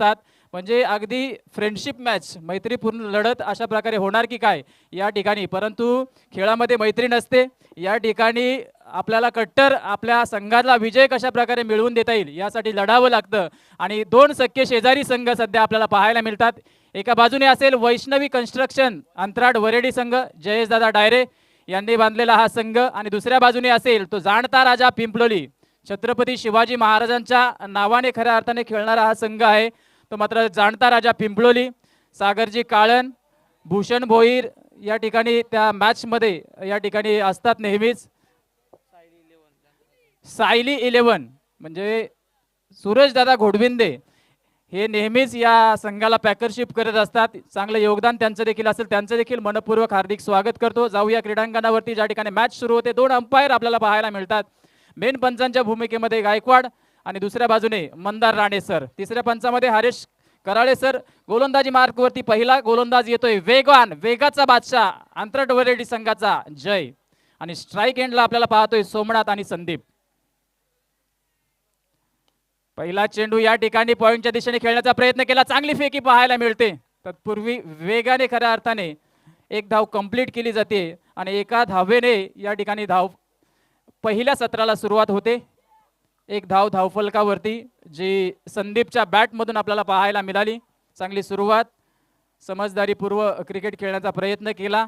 असतात. म्हणजे अगदी फ्रेंडशिप मॅच, मैत्रीपूर्ण लढत अशा प्रकारे होणार की काय या ठिकाणी. परंतु खेळामध्ये मैत्री नसते. या ठिकाणी आपल्याला कट्टर आपल्या संघाला विजय कशा प्रकारे मिळवून देता येईल यासाठी लढावं लागतं. आणि दोन सख्खे शेजारी संघ सध्या आपल्याला पाहायला मिळतात. एका बाजूने असेल वैष्णवी कन्स्ट्रक्शन अंतराळ वरेडी संघ, जयेशदादा डायरे यांनी बांधलेला हा संघ, आणि दुसऱ्या बाजूने असेल तो जाणता राजा पिंपलोली, छत्रपती शिवाजी महाराजांच्या नावाने खऱ्या अर्थाने खेळणारा हा संघ आहे. तो मात्र जाणता राजा पिंपलोली. सागरजी काळन, भूषण भोईर या ठिकाणी त्या मॅचमध्ये या ठिकाणी असतात नेहमीच. सायली 11 म्हणजे सूरजदादा घोडविंदे हे नेहमीच या संघाला पॅकरशिप करत असतात. चांगलं योगदान त्यांचं देखील असेल, त्यांचं देखील मनपूर्वक हार्दिक स्वागत करतो. जाऊया क्रीडांगणावरती ज्या ठिकाणी मॅच सुरू होते. दोन अंपायर आपल्याला पाहायला मिळतात. मेन पंचांच्या भूमिकेमध्ये गायकवाड आणि दुसऱ्या बाजूने मंदार राणे सर, तिसऱ्या पंचामध्ये हरेश कराळे सर. गोलंदाजी मार्कवरती पहिला गोलंदाज येतोय वेगवान, वेगाचा बादशाह अंतराळ वरेडी संघाचा जय, आणि स्ट्राईक एंडला आपल्याला पाहतोय सोमनाथ आणि संदीप. पहिला चेंडू या ठिकाणी पॉइंटच्या दिशेने खेळण्याचा प्रयत्न केला, चांगली फेकी पाहायला मिळते. तत्पूर्वी वेगाने खऱ्या अर्थाने एक धाव कंप्लीट केली जाते आणि एका धावेने या ठिकाणी धाव पहिल्या सत्राला सुरुवात होते. एक धाव धावफलकावरती जी संदीपच्या बॅटमधून आपल्याला पाहायला मिळाली. चांगली सुरुवात, समजदारीपूर्वक क्रिकेट खेळण्याचा प्रयत्न केला.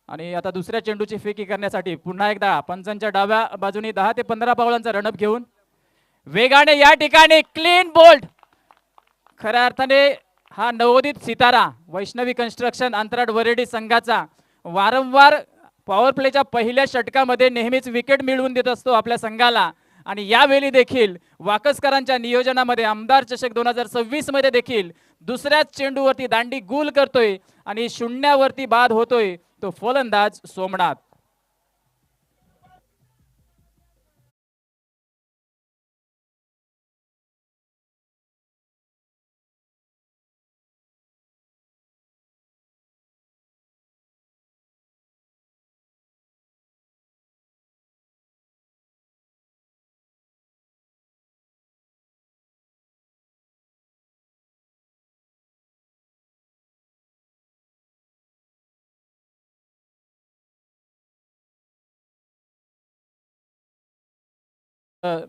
आणि आता दुसऱ्या चेंडूची फेकी करण्यासाठी पुन्हा एकदा पंचांच्या डाव्या बाजूने 10 ते 15 पावलांचा रणअप घेऊन वेगाने या ठिकाणी क्लीन बोल्ड. खऱ्या अर्थाने हा नवोदित सितारा वैष्णवी कन्स्ट्रक्शन अंतराळ वरेडी संघाचा वारंवार पॉवर प्लेच्या पहिल्या षटकामध्ये नेहमीच विकेट मिळवून देत असतो आपल्या संघाला. आणि यावेळी देखील वाकसकरांच्या नियोजनामध्ये आमदार चषक 2026 मध्ये देखील दुसऱ्याच चेंडूवरती दांडी गुल करतोय आणि शून्यावरती बाद होतोय तो फलंदाज सोमनाथ.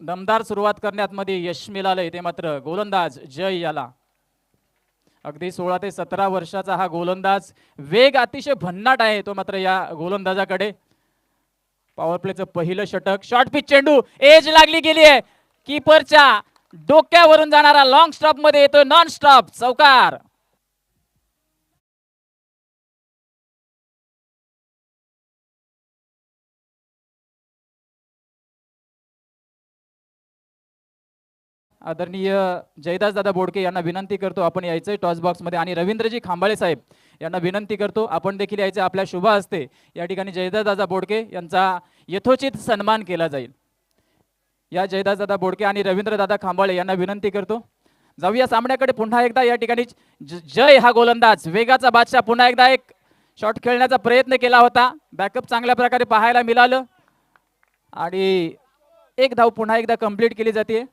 दमदार सुरुवात करण्यात मध्ये यश मिळालंय ते मात्र गोलंदाज जय याला. अगदी 16 ते 17 वर्षाचा हा गोलंदाज, वेग अतिशय भन्नाट आहे तो मात्र या गोलंदाजाकडे. पॉवर प्लेचं पहिलं षटक, शॉर्ट पिच चेंडू, एज लागली गेली आहे, कीपरच्या डोक्यावरून जाणारा लॉंग स्टॉप मध्ये येतो, नॉन स्टॉप चौकार. आदरणीय जयदास दादा बोडके यांना विनंती करतो आपण यायचंय टॉस बॉक्स मध्ये, आणि रवींद्रजी खांबाळे साहेब यांना विनंती करतो आपण देखील यायचं. आपल्या शुभ हस्ते या ठिकाणी जयदास दादा बोडके यांचा यथोचित सन्मान केला जाईल. या जयदास दादा बोडके आणि रवींद्र दादा खांबाळे यांना विनंती करतो. जाऊया सामन्याकडे पुन्हा एकदा. या ठिकाणी जय हा गोलंदाज वेगाचा बादशाह पुन्हा एकदा एक शॉट खेळण्याचा प्रयत्न केला होता, बॅकअप चांगल्या प्रकारे पाहायला मिळालं आणि एक धाव पुन्हा एकदा कंप्लीट केली जाते.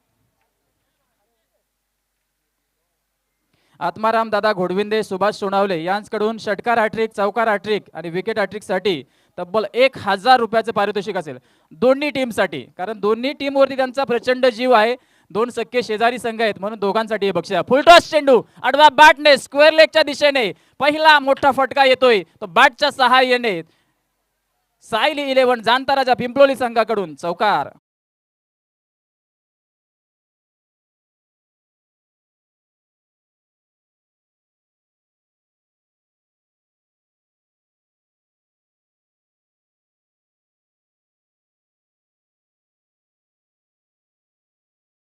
आत्माराम दादा घोडविंदे, सुभाष सोनावले यांच्याकडून षटकार हॅट्रिक, चौकार हॅट्रिक आणि विकेट हॅट्रिकसाठी तब्बल 1000 रुपयाचे पारितोषिक असेल दोन्ही टीमसाठी. कारण दोन्ही टीमवरती त्यांचा प्रचंड जीव आहे. दोन सख्खे शेजारी संघ आहेत म्हणून दोघांसाठी हे बक्षीस. फुलटॉस चेंडू आडवा बॅटने स्क्वेअर लेगच्या दिशेने पहिला मोठा फटका येतोय तो बॅटच्या सहाय्याने. सायली 11 जाणता राजा पिंपलोली संघाकडून चौकार.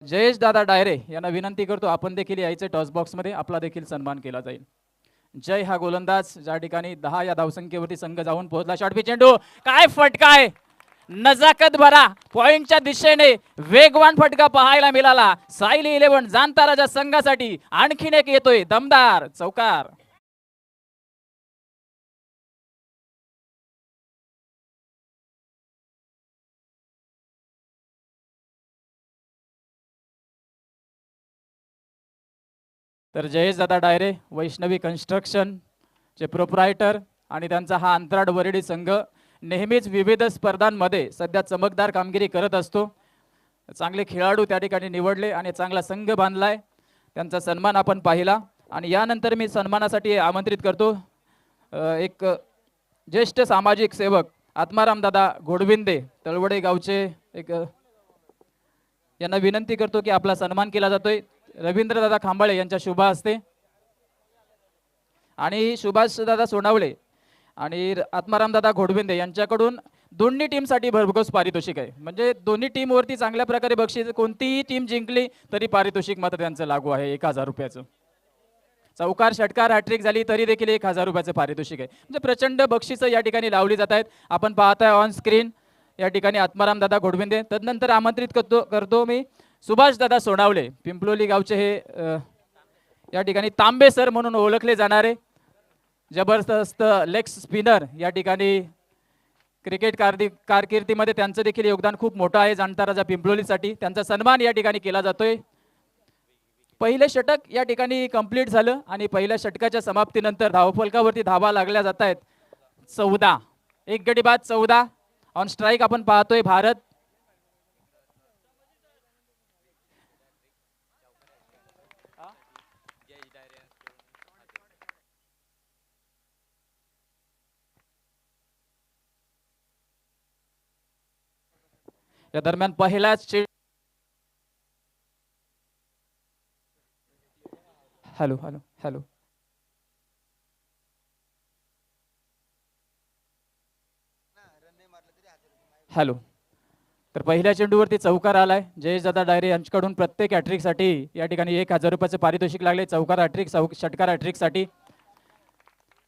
जयेश दादा डायरे यांना विनंती करतो आपण देखील यायचे टॉस बॉक्स मध्ये, आपला देखील सन्मान केला जाईल. जय हा गोलंदाज ज्या ठिकाणी 10 या धावसंख्येवरती संघ जाऊन पोहोचला. शॉर्ट चेंडू, काय फटका आहे, नजाकत भरा पॉइंटच्या दिशेने वेगवान फटका पाहायला मिळाला. सायली 11 जाणता राजा संघासाठी आणखीन एक येतोय दमदार चौकार. तर जयेश दादा डायरे, वैष्णवी कन्स्ट्रक्शन चे प्रोप्रायटर आणि त्यांचा हा अंतराळ वरडी संघ नेहमीच विविध स्पर्धांमध्ये सध्या चमकदार कामगिरी करत असतो. चांगले खेळाडू त्या ठिकाणी निवडले आणि चांगला संघ बांधलाय, त्यांचा सन्मान आपण पाहिला. आणि यानंतर मी सन्मानासाठी आमंत्रित करतो एक ज्येष्ठ सामाजिक सेवक आत्माराम दादा घोडविंदे तळवडे गावचे यांना विनंती करतो की आपला सन्मान केला जातोय. रवींद्र दादा खांबाळे यांच्या शुभ हस्ते आणि सुभाष दादा सोनावळे आणि आत्माराम दादा घोडविंदे यांच्याकडून दोन्ही टीमसाठी भरघोस पारितोषिक आहे. म्हणजे दोन्ही टीमवरती चांगल्या प्रकारे बक्षीस, कोणतीही टीम जिंकली तरी पारितोषिक मात्र त्यांचं लागू आहे 1000 रुपयाचं. चौकार षटकार हॅट्रिक झाली तरी देखील 1000 रुपयाचं पारितोषिक आहे. म्हणजे प्रचंड बक्षिसं या ठिकाणी लावली जात आहेत. आपण पाहताय ऑन स्क्रीन या ठिकाणी आत्माराम दादा घोडविंदे. तदनंतर आमंत्रित करतो मी सुभाष दादा सोनावळे, पिंपलोली गावचे हे या ठिकाणी तांबे सर म्हणून ओळखले जाणारे जबरदस्त लेग स्पिनर. या ठिकाणी क्रिकेट कारकिर्दीमध्ये त्यांचं देखील योगदान खूप मोठं आहे जाणता राजा पिंपलोलीसाठी. त्यांचा सन्मान या ठिकाणी केला जातोय. पहिले षटक या ठिकाणी कंप्लीट झालं आणि पहिल्या षटकाच्या समाप्तीनंतर धावफलकावरती धावा लागल्या जात आहेत 14. एक गडी बाद 14. ऑन स्ट्राईक आपण पाहतोय भारत. या दरम्यान पहिल्याच हॅलो हॅलो हॅलो हॅलो तर पहिल्या चेंडूवरती चौकार आलाय. जयेश दादा डायरे यांच्याकडून प्रत्येक हॅट्रिकसाठी या ठिकाणी 1000 रुपयाचे पारितोषिक लागले. चौकार हॅट्रिक, षटकार हॅट्रिकसाठी.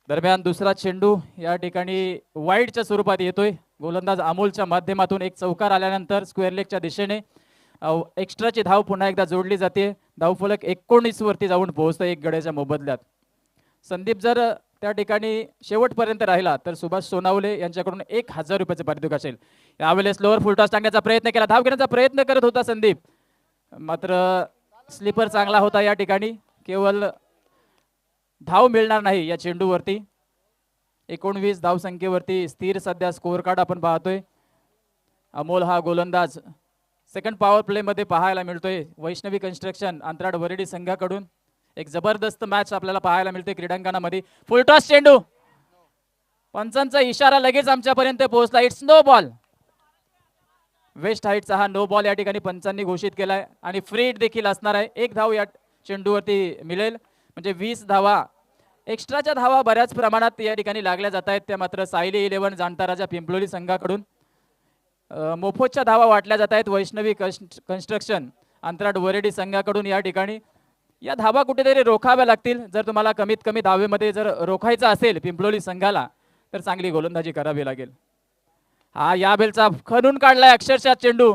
दरम्यान दुसरा चेंडू या ठिकाणी वाईडच्या स्वरूपात येतोय. गोलंदाज अमोलच्या माध्यमातून एक चौकार आल्यानंतर स्क्वेअर लेगच्या दिशेने एक्स्ट्राची धाव पुन्हा एकदा जोडली जाते. धावफलक 19 वरती जाऊन पोहोचतं 1 गड्याच्या मोबदल्यात. संदीप जर त्या ठिकाणी शेवटपर्यंत राहिला तर सुभाष सोनावले यांच्याकडून 1000 रुपयाचे पारितोषिक असेल. यावेळेस लोअर फुलटॉस टाकण्याचा प्रयत्न केला, धाव घेण्याचा प्रयत्न करत होता संदीप, मात्र स्लीपर चांगला होता. या ठिकाणी केवळ धाव मिळणार नाही या चेंडूवरती. 19 धावसंख्येवरती स्थिर सध्या स्कोअर कार्ड आपण पाहतोय. अमोल हा गोलंदाज सेकंड पॉवर प्ले मध्ये पाहायला मिळतोय. वैष्णवी कन्स्ट्रक्शन अंतराळ वरडी संघाकडून एक जबरदस्त मॅच आपल्याला पाहायला मिळते क्रीडांगणामध्ये. फुलटॉस चेंडू, पंचांचा इशारा लगेच आमच्यापर्यंत पोहोचला. It's no ball. वेस्ट हाईटचा हा नो बॉल या ठिकाणी पंचांनी घोषित केलाय आणि फ्री हिट देखील असणार आहे. 1 धाव या चेंडूवरती मिळेल. म्हणजे 20 धावा. एक्स्ट्राच्या धावा बऱ्याच प्रमाणात या ठिकाणी लागल्या जात आहेत. त्या मात्र सायली 11 जाणता राजा पिंपलोली संघाकडून मोफतच्या धावा वाटल्या जात आहेत. वैष्णवी कन्स्ट्रक्शन अंतराळ वरडी संघाकडून या ठिकाणी या धावा कुठेतरी रोखाव्या लागतील. जर तुम्हाला कमीत कमी धावेमध्ये जर रोखायचं असेल पिंपलोली संघाला तर चांगली गोलंदाजी करावी लागेल. हा या बेलचा खणून काढलाय अक्षरशः चेंडू.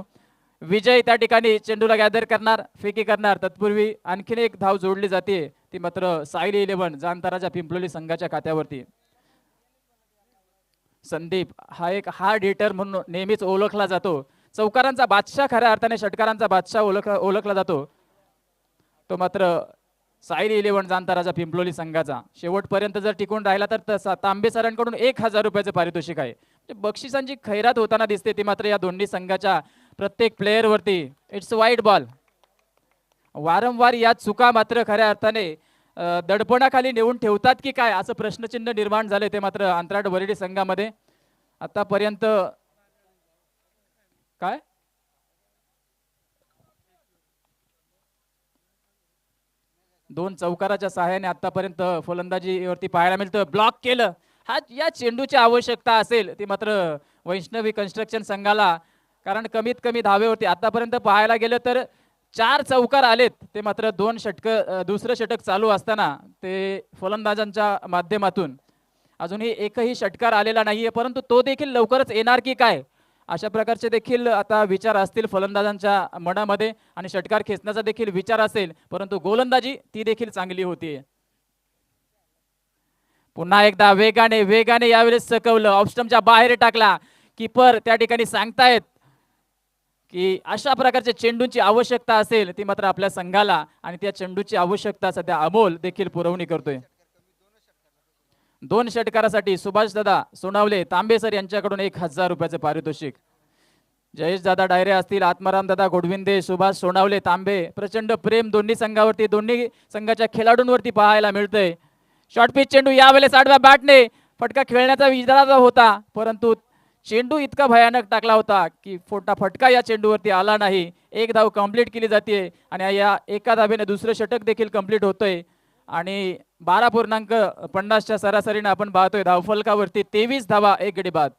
विजय त्या ठिकाणी चेंडूला गॅदर करणार, फेकी करणार. तत्पूर्वी आणखीन 1 धाव जोडली जाते, ती मात्र सायली 11 जाणता राजा पिंपलोली संघाच्या खात्यावरती. संदीप हा एक हार्ड हिटर म्हणून नेहमीच ओळखला जातो. चौकारांचा बादशाह, खऱ्या अर्थाने षटकारांचा बादशाह ओळखला जातो. तो मात्र सायली 11 जाणता राजा पिंपलोली संघाचा शेवटपर्यंत जर टिकून राहिला तर तांबे सरांकडून 1000 रुपयाचे पारितोषिक आहे. बक्षिसांची खैरात होताना दिसते, ती मात्र या दोन्ही संघाच्या प्रत्येक प्लेयर वरती. It's wide ball. वारंवार या चुका मात्र खऱ्या अर्थाने दडपणाखाली नेऊन ठेवतात की काय असं प्रश्नचिन्ह निर्माण झाले ते मात्र अंतराळ वरडी संघामध्ये आतापर्यंत. काय 2 चौकाराच्या सहाय्याने आतापर्यंत फलंदाजीवरती पाहायला मिळतं. ब्लॉक केलं. हा या चेंडूची आवश्यकता असेल ती मात्र वैष्णवी कन्स्ट्रक्शन संघाला, कारण कमीत कमी धावेवरती आतापर्यंत पाहायला गेलं तर 4 चौकार आलेत. ते मात्र 2 षटक, दुसरं षटक चालू असताना ते फलंदाजांच्या माध्यमातून अजूनही एकही षटकार आलेला नाहीये. परंतु तो देखील लवकरच येणार की काय अशा प्रकारचे देखील आता विचार असतील फलंदाजांच्या मनामध्ये आणि षटकार खेचण्याचा देखील विचार असेल. परंतु गोलंदाजी ती देखील चांगली होती. पुन्हा एकदा वेगाने यावेळेस चकवलं, ऑफस्टंपच्या बाहेर टाकला. कीपर त्या ठिकाणी सांगतायत की अशा प्रकारच्या चेंडूंची आवश्यकता असेल ती मात्र आपल्या संघाला आणि त्या चेंडूची आवश्यकता सध्या अमोल देखील पुरवणी करतोय. 2 षटकारासाठी सुभाष दादा सोनावले तांबे सर यांच्याकडून 1000 रुपयाचे पारितोषिक. जयेश दादा डायरे असतील, आत्माराम दादा गोडविंदे, सुभाष सोनावले तांबे, प्रचंड प्रेम दोन्ही संघावरती, दोन्ही संघाच्या खेळाडूंवरती पाहायला मिळतंय. शॉर्ट पिच चेंडू यावेळेस आडव्या बॅटने फटका खेळण्याचा इरादा होता, परंतु चेंडू इतका भयानक टाकला होता की फटका या चेंडूवरती आला नाही. एक धाव कंप्लीट केली जाते आणि या एका धावेने दुसरं षटक देखील कंप्लीट होतंय आणि 12.50च्या सरासरीने आपण पाहतोय धावफलकावरती 23 धावा 1 गडी बाद.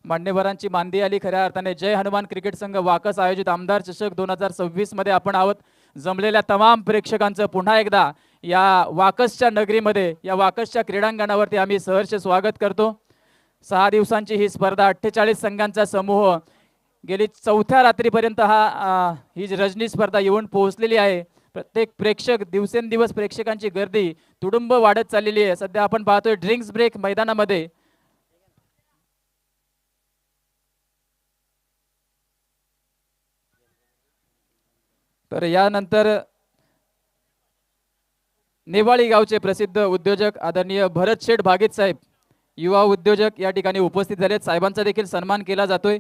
मान्यवरांची मांदी आली खऱ्या अर्थाने. जय हनुमान क्रिकेट संघ वाकस आयोजित आमदार चषक 2026 मध्ये आपण आहोत. जमलेल्या तमाम प्रेक्षकांचं पुन्हा एकदा या वाकसच्या नगरीमध्ये, या वाकसच्या क्रीडांगणावरती आम्ही सहर्ष स्वागत करतो. 6 दिवसांची ही स्पर्धा, 48 संघांचा समूह गेली 4थ्या रात्रीपर्यंत ही रजनी स्पर्धा येऊन पोहोचलेली आहे. प्रत्येक प्रेक्षक दिवसेंदिवस प्रेक्षकांची गर्दी तुडुंब वाढत चाललेली आहे. सध्या आपण पाहतोय ड्रिंक्स ब्रेक मैदानामध्ये तर यानंतर नेवाळी गावचे प्रसिद्ध उद्योजक आदरणीय भरत शेठ भागीत साहेब, युवा उद्योजक या ठिकाणी उपस्थित झालेत. साहेबांचा देखील सन्मान केला जातोय.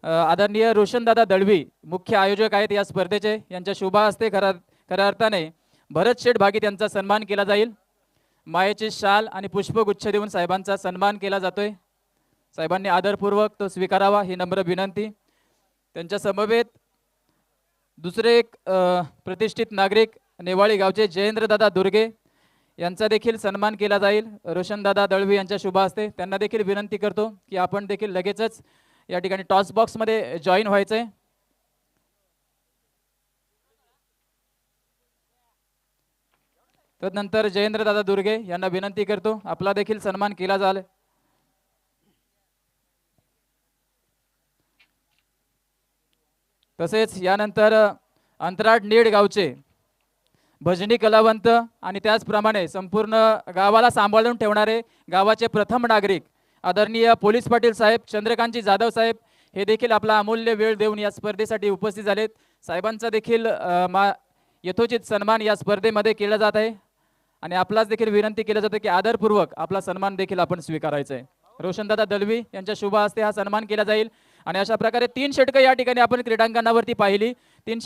आदरणीय रोशनदादा दळवी मुख्य आयोजक आहेत या स्पर्धेचे, यांच्या शुभ हस्ते खऱ्या अर्थाने भरत शेठ भागीत यांचा सन्मान केला जाईल. मायेची शाल आणि पुष्पगुच्छ देऊन साहेबांचा सन्मान केला जातोय. साहेबांनी आदरपूर्वक तो स्वीकारावा ही नम्र विनंती. त्यांच्या समवेत दुसरे एक प्रतिष्ठित नागरिक नेवाळी गावचे जयेंद्रदादा दुर्गे यांचा देखील सन्मान केला जाईल रोशनदादा दळवी यांच्या शुभ हस्ते. त्यांना देखील विनंती करतो की आपण देखील लगेचच या ठिकाणी टॉस बॉक्समध्ये जॉईन व्हायचंय. तदनंतर जयेंद्रदादा दुर्गे यांना विनंती करतो आपला देखील सन्मान केला जाईल. तसेच यानंतर अंतराळ नीड गावचे भजनी कलावंत आणि त्याचप्रमाणे संपूर्ण गावाला सांभाळून ठेवणारे गावाचे प्रथम नागरिक आदरणीय पोलीस पाटील साहेब चंद्रकांतजी जाधव साहेब हे देखील आपला अमूल्य वेळ देऊन या स्पर्धेसाठी उपस्थित झालेत. साहेबांचा देखील यथोचित सन्मान या स्पर्धेमध्ये केला जात आहे आणि आपलाच देखील विनंती केली जाते की आदरपूर्वक आपला सन्मान देखील आपण स्वीकारायचा आहे. रोशनदादा दळवी यांच्या शुभ हस्ते हा सन्मान केला जाईल आणि अशा प्रकारे 3 षटकं या ठिकाणी आपण क्रीडांगणावरती पाहिली. 2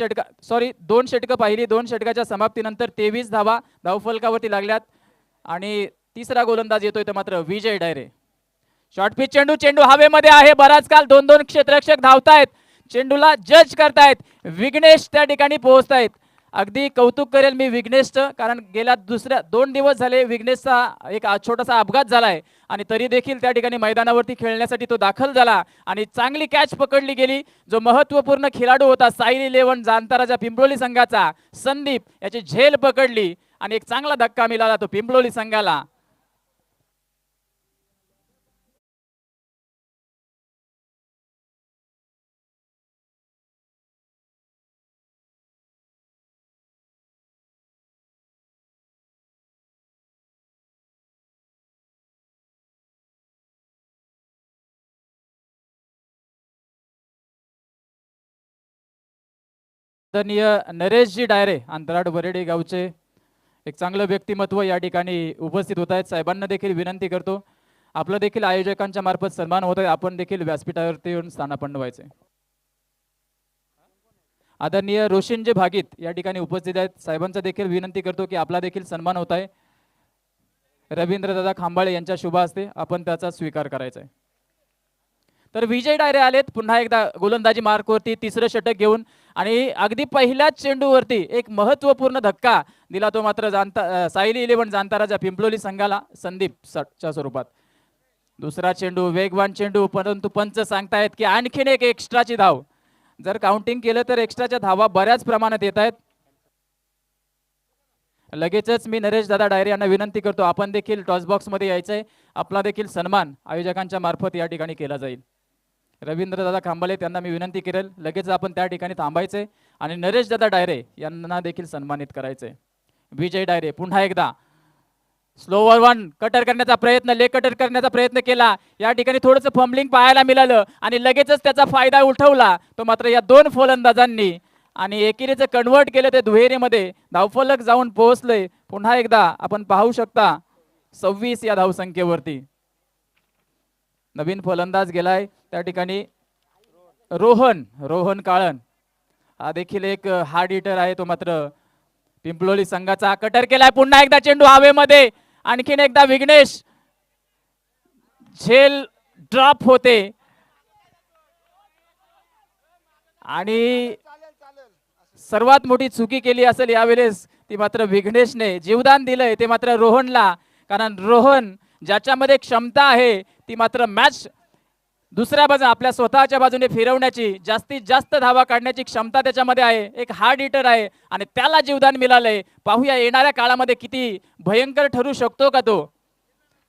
षटकं पाहिली. 2 षटकाच्या समाप्तीनंतर 23 धावा धावफलकावरती लागल्यात आणि तिसरा गोलंदाज येतोय तर मात्र विजय डायरे. शॉर्ट पिच चेंडू हवेमध्ये आहे. बराच काल 2-2 क्षेत्ररक्षक धावतायत, चेंडूला जज करतायत. विघ्नेश त्या ठिकाणी पोहोचतायत. अगदी कौतुक करेल मी विघ्नेशचं, कारण गेल्या 2 दिवस झाले विघ्नेशचा एक छोटासा अपघात झालाय आणि तरी देखील त्या ठिकाणी मैदानावरती खेळण्यासाठी तो दाखल झाला आणि चांगली कॅच पकडली गेली. जो महत्त्वपूर्ण खेळाडू होता साईल 11 जांताराच्या पिंपळोली संघाचा संदीप, याची झेल पकडली आणि एक चांगला धक्का मिळाला तो पिंपळोली संघाला. आदरणीय नरेशजी डायरे अंतराळ वरेडे गावचे एक चांगलं व्यक्तिमत्व या ठिकाणी उपस्थित होत आहेत. साहेबांना देखील विनंती करतो आपलं देखील आयोजकांच्या मार्फत सन्मान होत आहे, आपण देखील व्यासपीठावरती येऊन स्थानापन्न व्हायचे. आदरणीय रोशनजी भागीत या ठिकाणी उपस्थित आहेत. साहेबांचा देखील विनंती करतो की आपला देखील सन्मान होत आहे. रवींद्रदादा खांबाळे यांच्या शुभ हस्ते आपण त्याचा स्वीकार करायचा आहे. तर विजय डायरे आलेत पुन्हा एकदा गोलंदाजी मार्कवरती तिसरं षटक घेऊन आणि अगदी पहिल्याच चेंडूवरती एक महत्त्वपूर्ण धक्का दिला तो मात्र साईल 11 जांताराच्या पिंपळोली संघाला संदीपच्या स्वरूपात. दुसरा चेंडू वेगवान चेंडू, परंतु पंच सांगतायत की आणखीन एक एक्स्ट्राची धाव. जर काउंटिंग केलं तर एक्स्ट्राच्या धावा बऱ्याच प्रमाणात येत आहेत. लगेचच मी नरेश दादा डायरे यांना विनंती करतो आपण देखील टॉस बॉक्समध्ये यायचंय. आपला देखील सन्मान आयोजकांच्या मार्फत या ठिकाणी केला जाईल. रवींद्रदादा खांबाळे त्यांना मी विनंती करेल लगेच आपण त्या ठिकाणी थांबायचे आणि नरेश दादा डायरे यांना देखील सन्मानित करायचे. विजय डायरे पुन्हा एकदा स्लोवर वन कटर करण्याचा प्रयत्न, लेग कटर करण्याचा प्रयत्न केला. या ठिकाणी थोडंसं फंबलिंग पाहायला मिळालं आणि लगेचच त्याचा फायदा उठवला तो मात्र या दोन फलंदाजांनी आणि एकेरीचं कन्वर्ट केलं ते दुहेरीमध्ये. धावफलक जाऊन पोहोचले. पुन्हा एकदा आपण पाहू शकता 26 या धावसंख्येवरती. नवीन फलंदाज गेलाय त्या ठिकाणी रोहन काळन. हा देखील एक हार्ड हिटर आहे. तो मात्र पिंपलोली संघाचा कटर केलाय. पुन्हा एकदा चेंडू हवेमध्ये. आणखीन एकदा विघ्नेश झेल ड्रॉप होते आणि सर्वात मोठी चुकी केली असेल यावेळेस ती मात्र विघ्नेशने. जीवदान दिलंय ते मात्र रोहनला, कारण रोहन ज्याच्यामध्ये क्षमता आहे ती मात्र मॅच दुसऱ्या बाजूने आपल्या स्वतःच्या बाजूने फिरवण्याची, जास्तीत जास्त धावा काढण्याची क्षमता त्याच्यामध्ये आहे. एक हार्ड हिटर आहे आणि त्याला जीवदान मिळालंय. पाहूया येणाऱ्या काळामध्ये किती भयंकर ठरू शकतो का तो.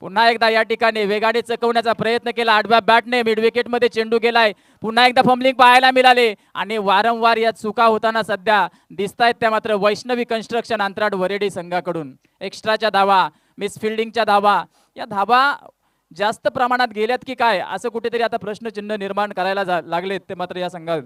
पुन्हा एकदा या ठिकाणी वेगाने चकवण्याचा प्रयत्न केला आडव्या बॅटने. मिड विकेटमध्ये चेंडू गेलाय. पुन्हा एकदा फंबलिंग पाहायला मिळाले आणि वारंवार या चुका होताना सध्या दिसत आहेत त्या मात्र वैष्णवी कन्स्ट्रक्शन अंतराळ वरेडी संघाकडून. एक्स्ट्राच्या धावा, मिसफिल्डिंगच्या धावा, या धावा जास्त प्रमाणात गेल्यात की काय असं कुठेतरी आता प्रश्नचिन्ह निर्माण करायला लागलेत ते मात्र या संघात.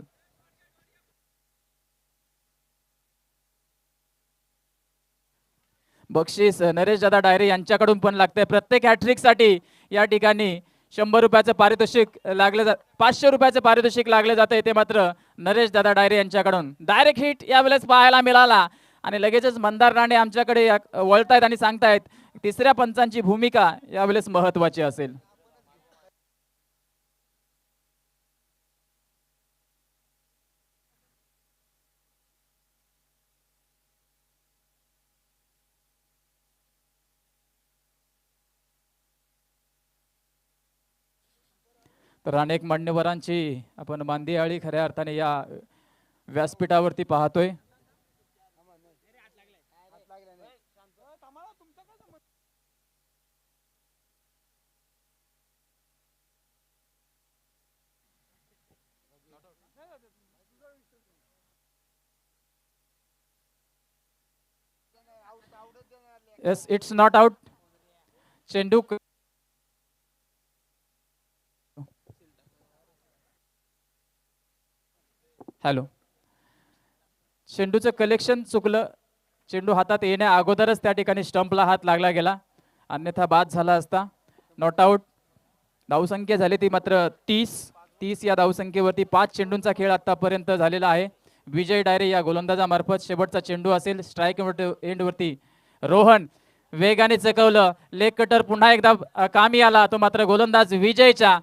बक्षीस नरेश दादा डायरे यांच्याकडून पण लागतंय. प्रत्येक हॅट्रिक साठी या ठिकाणी 100 रुपयाचं पारितोषिक लागलं 500 रुपयाचं पारितोषिक लागले जाते ते मात्र नरेश दादा डायरे यांच्याकडून. डायरेक्ट हिट यावेळेस पाहायला मिळाला आणि लगेचच मंदार राणे आमच्याकडे वळतायत आणि सांगतायत तिसऱ्या पंचांची भूमिका यावेळेस महत्वाची असेल. तर अनेक मान्यवरांची आपण मांदियाळी खऱ्या अर्थाने या व्यासपीठावरती पाहतोय. Yes, it's not out. चेंडू हॅलो, चेंडूचं कलेक्शन चुकलं. चेंडू हातात येण्या अगोदरच त्या ठिकाणी स्टंपला हात लागला गेला, अन्यथा बाद झाला असता. Not out. धावसंख्या झाली ती मात्र 30 या धावसंख्येवरती 5 चेंडूंचा खेळ आतापर्यंत झालेला आहे. विजय डायरे या गोलंदाजामार्फत शेवटचा चेंडू असेल. स्ट्राईक एंडवरती रोहन वेगाने चकवलं. लेग कटर पुन्हा एकदा कामी आला तो मात्र गोलंदाज विजयच्या.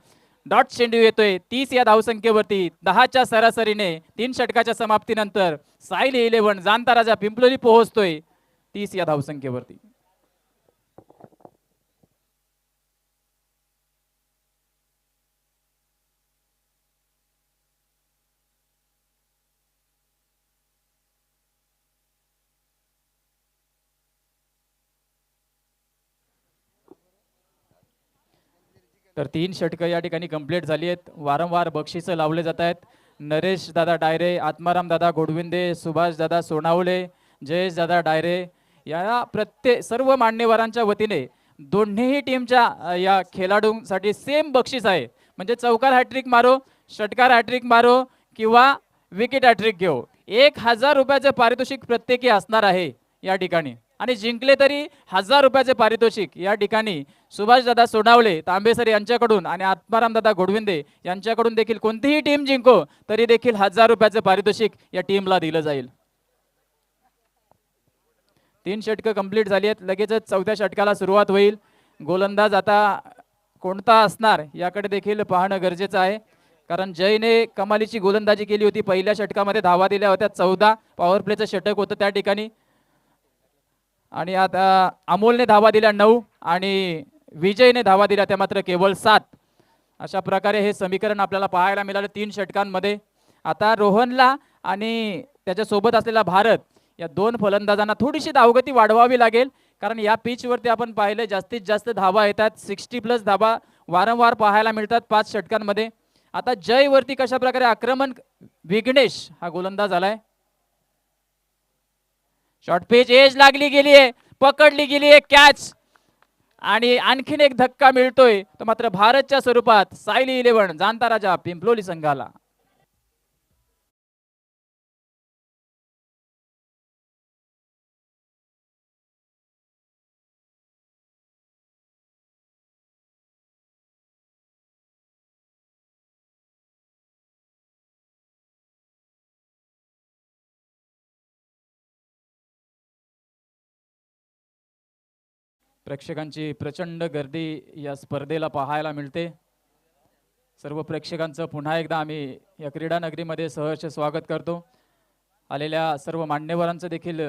डॉट चेंडू येतोय 30 या धावसंख्येवरती. 10च्या सरासरीने 3 षटकाच्या समाप्तीनंतर साईल 11 जाणता राजा पिंपलोली पोहोचतोय 30 या धावसंख्येवरती. तर 3 षटकं या ठिकाणी कंप्लीट झाली आहेत. वारंवार बक्षिसं लावले जात आहेत. नरेश दादा डायरे, आत्माराम दादा गोडविंदे, सुभाष दादा सोनावले, जयेश दादा डायरे या सर्व मान्यवरांच्या वतीने दोन्ही टीमच्या या खेळाडूंसाठी सेम बक्षीस आहे. म्हणजे चौकार हॅट्रिक मारो, षटकार हॅट्रिक मारो किंवा विकेट हॅट्रिक घेऊ, 1000 रुपयाचे पारितोषिक प्रत्येकी असणार आहे या ठिकाणी. आणि जिंकले तरी 1000 रुपयाचे पारितोषिक या ठिकाणी सुभाष दादा सोनावले तांबेसर यांच्याकडून आणि आत्माराम दादा गोडविंदे यांच्याकडून देखील कोणतीही टीम जिंको तरी देखील 1000 रुपयाचे पारितोषिक या टीमला दिलं जाईल. 3 षटकं कंप्लीट झाली आहेत. लगेचच 4थ्या षटकाला सुरुवात होईल. गोलंदाज आता कोणता असणार याकडे देखील पाहणं गरजेचं आहे, कारण जयने कमालीची गोलंदाजी केली होती. पहिल्या षटकामध्ये धावा दिल्या होत्या 14. पॉवर प्लेचं षटक होतं त्या ठिकाणी. आणि आता अमोलने धावा दिल्या 9 आणि विजयने धावा दिल्या त्या मात्र केवळ 7. अशा प्रकारे हे समीकरण आपल्याला पाहायला मिळालं 3 षटकांमध्ये. आता रोहनला आणि त्याच्यासोबत असलेला भारत या 2 फलंदाजांना थोडीशी धावगती वाढवावी लागेल, कारण या पिचवरती आपण पाहिलं जास्तीत जास्त धावा येतात. 60+ धावा वारंवार पाहायला मिळतात 5 षटकांमध्ये. आता जयवरती कशा प्रकारे आक्रमण. विघ्नेश हा गोलंदाज आलाय. शॉर्ट पिच एज लागली गेली आहे, पकडली गेली आहे कॅच. आणि आणखीन एक धक्का मिळतोय तो मात्र भारतच्या स्वरूपात सायली 11 जाणता राजा पिंपलोली संघाला. प्रेक्षकांची प्रचंड गर्दी या स्पर्धेला पाहायला मिळते. सर्व प्रेक्षकांचं पुन्हा एकदा आम्ही या क्रीडा नगरीमध्ये सहर्ष स्वागत करतो. आलेल्या सर्व मान्यवरांचं देखील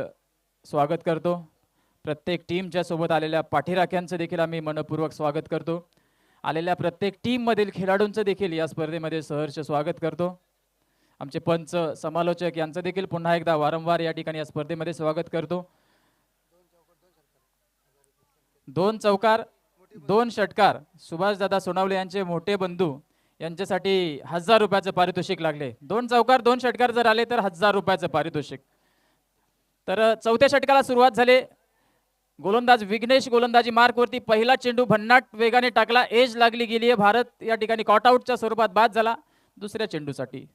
स्वागत करतो. प्रत्येक टीमच्या सोबत आलेल्या पाठीराख्यांचं देखील आम्ही मनपूर्वक स्वागत करतो. आलेल्या प्रत्येक टीममधील खेळाडूंचं देखील या स्पर्धेमध्ये सहर्ष स्वागत करतो. आमचे पंच समालोचक यांचं देखील पुन्हा एकदा वारंवार या ठिकाणी या स्पर्धेमध्ये स्वागत करतो. 2 चौकार 2 षटकार सुभाषदादा सोनावले यांचे मोठे बंधू यांच्यासाठी 1000 रुपयाचं पारितोषिक लागले. 2 चौकार 2 षटकार जर आले तर 1000 रुपयाचं पारितोषिक. तर चौथ्या षटकाला सुरुवात झाली. गोलंदाज विघ्नेश गोलंदाजी मार्कवरती पहिला चेंडू भन्नाट वेगाने टाकला. एज लागली गेली आहे. भारत या ठिकाणी कॉट आउटच्या स्वरूपात बाद झाला. दुसऱ्या चेंडूसाठी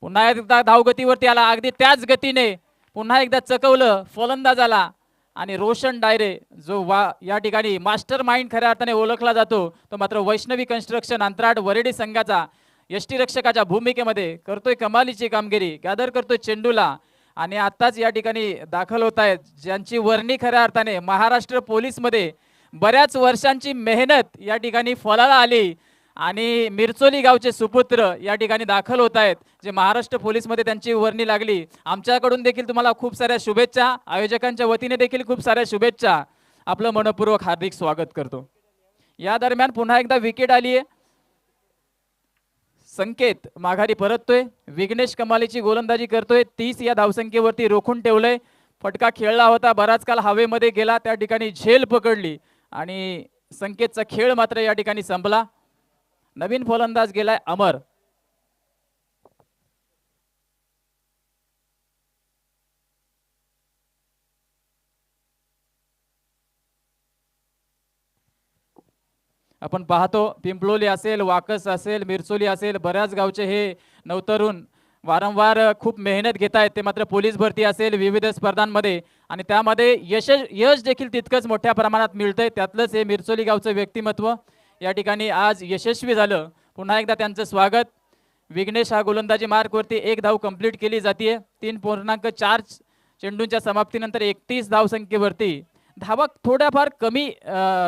पुन्हा एकदा धावगतीवरती आला. अगदी त्याच गतीने पुन्हा एकदा चकवलं फलंदाजाला आणि रोशन डायरे जो या ठिकाणी मास्टर माइंड खऱ्या अर्थाने ओळखला जातो तो मात्र वैष्णवी कन्स्ट्रक्शन अंतराळ वरेडी संघाचा यष्टीरक्षकाच्या भूमिकेमध्ये करतोय कमालीची कामगिरी. गॅदर करतोय चेंडूला आणि आताच या ठिकाणी दाखल होत आहेत ज्यांची वर्णी खऱ्या अर्थाने महाराष्ट्र पोलीसमध्ये बऱ्याच वर्षांची मेहनत या ठिकाणी फळाला आली आणि मिरचोली गावचे सुपुत्र या ठिकाणी दाखल होत आहेत जे महाराष्ट्र पोलीसमध्ये त्यांची वर्णी लागली. आमच्याकडून देखील तुम्हाला खूप साऱ्या शुभेच्छा. आयोजकांच्या वतीने देखील खूप साऱ्या शुभेच्छा. आपलं मनपूर्वक हार्दिक स्वागत करतो. या दरम्यान पुन्हा एकदा विकेट आली आहे. संकेत माघारी परततोय. विघ्नेश कमालीची गोलंदाजी करतोय. 30 या धावसंख्येवरती रोखून ठेवलंय. फटका खेळला होता बराच काल हवेमध्ये गेला त्या ठिकाणी झेल पकडली आणि संकेतचा खेळ मात्र या ठिकाणी संपला. नवीन फलंदाज गेलाय अमर. आपण पाहतो पिंपलोली असेल वाकस असेल मिरचोली असेल बऱ्याच गावचे हे नवतरुण वारंवार खूप मेहनत घेत आहेत. ते मात्र पोलीस भरती असेल विविध स्पर्धांमध्ये आणि त्यामध्ये यश देखील तितकंच मोठ्या प्रमाणात मिळतंय. त्यातलंच हे मिरचोली गावचं व्यक्तिमत्व या ठिकाणी आज यशस्वी झालं. पुन्हा एकदा त्यांचं स्वागत. विघ्नेश हा गोलंदाजी मार्कवरती 1 धाव कंप्लीट केली जाते. 3.4 चेंडूंच्या समाप्तीनंतर 31 धावसंख्येवरती. धावा थोड्याफार कमी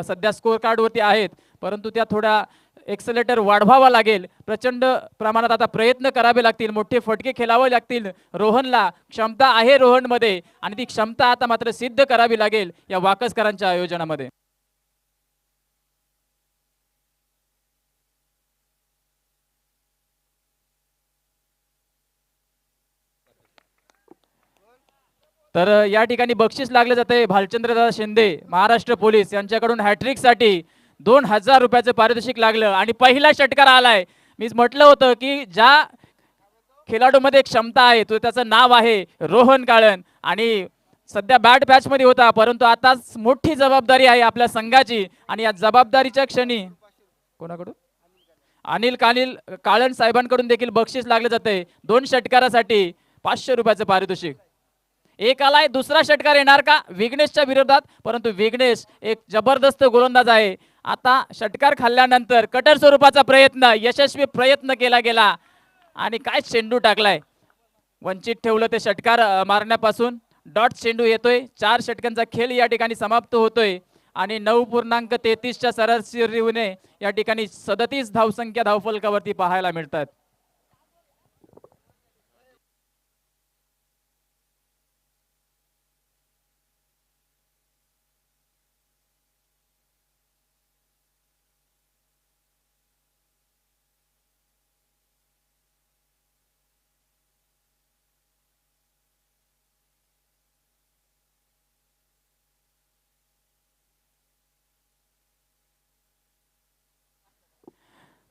सध्या स्कोअर कार्डवरती आहेत परंतु त्या थोड्या एक्सेलेटर वाढवावा लागेल. प्रचंड प्रमाणात आता प्रयत्न करावे लागतील. मोठे फटके खेळावे लागतील. रोहनला क्षमता आहे रोहनमध्ये आणि ती क्षमता आता मात्र सिद्ध करावी लागेल या वाकसकरांच्या आयोजनामध्ये. तर या ठिकाणी बक्षीस लागले जाते भालचंद्रदादा शिंदे महाराष्ट्र पोलीस यांच्याकडून हॅट्रिक साठी 2000 रुपयाचं पारितोषिक लागलं आणि पहिला षटकार आलाय. मीच म्हटलं होतं की ज्या खेळाडूमध्ये क्षमता आहे तो त्याचं नाव आहे रोहन काळन आणि सध्या बॅट पॅच मध्ये होता परंतु आता मोठी जबाबदारी आहे आपल्या संघाची आणि या जबाबदारीच्या क्षणी कोणाकडून अनिल काळन साहेबांकडून देखील बक्षीस लागले जाते 2 षटकारासाठी 500 रुपयाचं पारितोषिक. एक आलाय दुसरा षटकार येणार का विघ्नेशच्या विरोधात परंतु विघ्नेश एक जबरदस्त गोलंदाज आहे. आता षटकार खाल्ल्यानंतर कटर स्वरूपाचा प्रयत्न यशस्वी प्रयत्न केला गेला आणि काय चेंडू टाकलाय. वंचित ठेवलं ते षटकार मारण्यापासून. डॉट चेंडू येतोय. 4 षटकांचा खेळ या ठिकाणी समाप्त होतोय आणि 9.33च्या सरासरीने या ठिकाणी 37 धावसंख्या धावफलकावरती पाहायला मिळतात.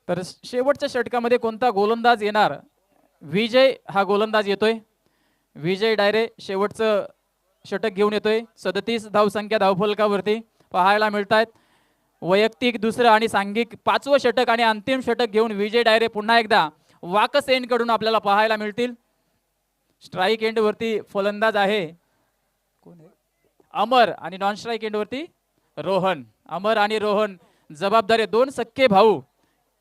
तर शेवटच्या षटकामध्ये कोणता गोलंदाज येणार. विजय हा गोलंदाज येतोय. विजय डायरे शेवटचं षटक घेऊन येतोय. 37 धावसंख्या धावफलकावरती पाहायला मिळत आहेत. वैयक्तिक दुसरं आणि सांघिक 5वं षटक आणि अंतिम षटक घेऊन विजय डायरे पुन्हा एकदा वाकसेन कडून आपल्याला पाहायला मिळतील. स्ट्राईक एंड वरती फलंदाज आहे कोण आहे? अमर आणि नॉन स्ट्राईक एंड वरती रोहन. अमर आणि रोहन जबाबदारी,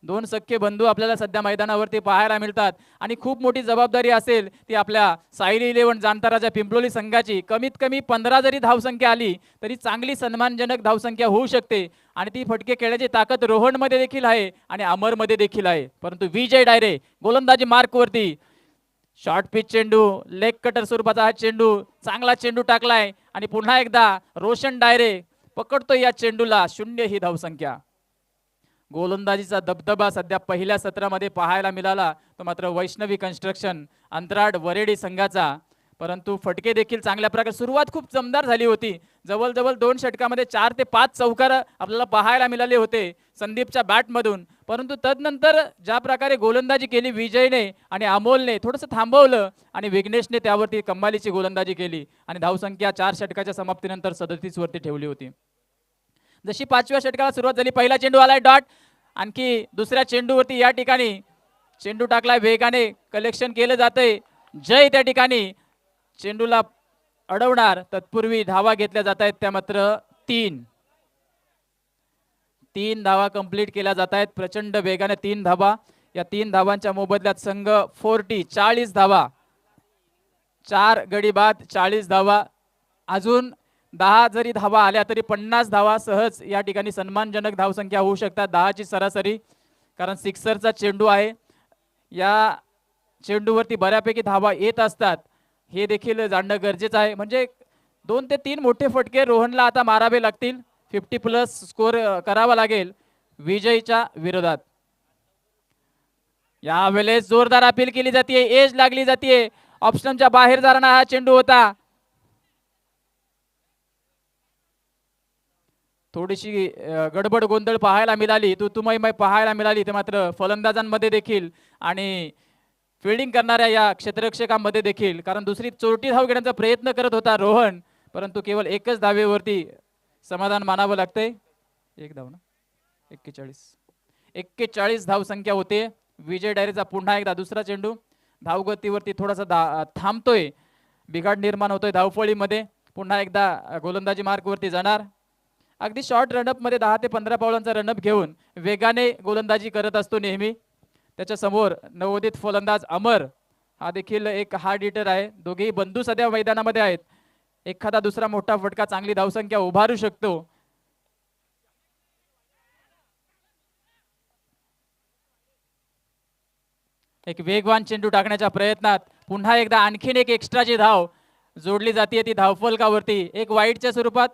दोन सख्खे बंधू आपल्याला सध्या मैदानावरती पाहायला मिळतात आणि खूप मोठी जबाबदारी असेल ती आपल्या सायली इलेव्हन जाणताराच्या पिंपलोली संघाची. कमीत कमी 15 जरी धावसंख्या आली तरी चांगली सन्मानजनक धावसंख्या होऊ शकते आणि ती फटके खेळण्याची ताकद रोहन मध्ये देखील आहे आणि अमर मध्ये देखील आहे. परंतु विजय डायरे गोलंदाजी मार्कवरती, शॉर्ट पिच चेंडू, लेग कटर स्वरूपाचा हा चेंडू, चांगला चेंडू टाकलाय आणि पुन्हा एकदा रोशन डायरे पकडतो या चेंडूला. 0 ही धावसंख्या. गोलंदाजीचा दबदबा सध्या पहिल्या सत्रामध्ये पाहायला मिळाला तो मात्र वैष्णवी कन्स्ट्रक्शन अंतराळ वरेडी संघाचा. परंतु फटके देखील चांगल्या प्रकारे, सुरुवात खूप जमदार झाली होती. जवळजवळ 2 षटकामध्ये 4 ते 5 चौकार आपल्याला पाहायला मिळाले होते संदीपच्या बॅटमधून. परंतु तदनंतर ज्या प्रकारे गोलंदाजी केली विजयने आणि अमोलने थोडंसं थांबवलं आणि विघ्नेशने त्यावरती कमालीची गोलंदाजी केली आणि धावसंख्या 4 षटकाच्या समाप्तीनंतर 37 वरती ठेवली होती. जशी 5व्या षटकाला सुरुवात झाली, पहिला चेंडू आलाय डॉट, आणखी दुसऱ्या चेंडूवरती या ठिकाणी चेंडू टाकलाय, वेगाने कलेक्शन केलं जातंय. जय त्या ठिकाणी चेंडूला अडवणार, तत्पूर्वी धावा घेतल्या जात आहेत त्या मात्र 3 धावा कंप्लीट केल्या जात आहेत प्रचंड वेगाने. 3 धावा, या 3 धावांच्या मोबदल्यात संघ 40 धावा, 4 गडी बाद 40 धावा. अजून 10 जरी धावा आल्या तरी 50 धावा सहज या ठिकाणी सन्मानजनक धावसंख्या होऊ शकतात. 10ची सरासरी, कारण सिक्सरचा चेंडू आहे. या चेंडूवरती बऱ्यापैकी धावा येत असतात हे देखील जाणणं गरजेचं आहे. म्हणजे 2 ते 3 मोठे फटके रोहनला आता मारावे लागतील. 50+ स्कोर करावा लागेल विजयच्या विरोधात. यावेळेस जोरदार अपील केली जाते, एज लागली जाते. ऑप्शनच्या बाहेर जाणारा हा चेंडू होता. थोडीशी गडबड गोंधळ पाहायला मिळाली, तुतुमय पाहायला मिळाली. ते मात्र फलंदाजांमध्ये देखील आणि फिल्डिंग करणाऱ्या या क्षेत्ररक्षकांमध्ये देखील, कारण दुसरी चोरटी धाव घेण्याचा प्रयत्न करत होता रोहन, परंतु केवळ एकच धावेवरती समाधान मानावं लागतंय. 1 धाव ना, 41 धावसंख्या होते. विजय डायरेचा पुन्हा एकदा दुसरा चेंडू धावगतीवरती थोडासा थांबतोय, बिघाड निर्माण होतोय धावफळीमध्ये. पुन्हा एकदा गोलंदाजी मार्कवरती जाणार. अगदी शॉर्ट रनअप मध्ये 10 ते 15 पावलांचा रनअप घेऊन वेगाने गोलंदाजी करत असतो नेहमी. त्याच्या समोर नवोदित फलंदाज अमर हा देखील एक हार्ड हिटर आहे. दोघेही बंधू सध्या मैदानामध्ये आहेत. एखादा दुसरा मोठा फटका चांगली धावसंख्या उभारू शकतो. एक वेगवान चेंडू टाकण्याच्या प्रयत्नात पुन्हा एकदा आणखीन एक एक्स्ट्राची धाव जोडली जाते, ती धावफलकावरती एक वाईडच्या स्वरूपात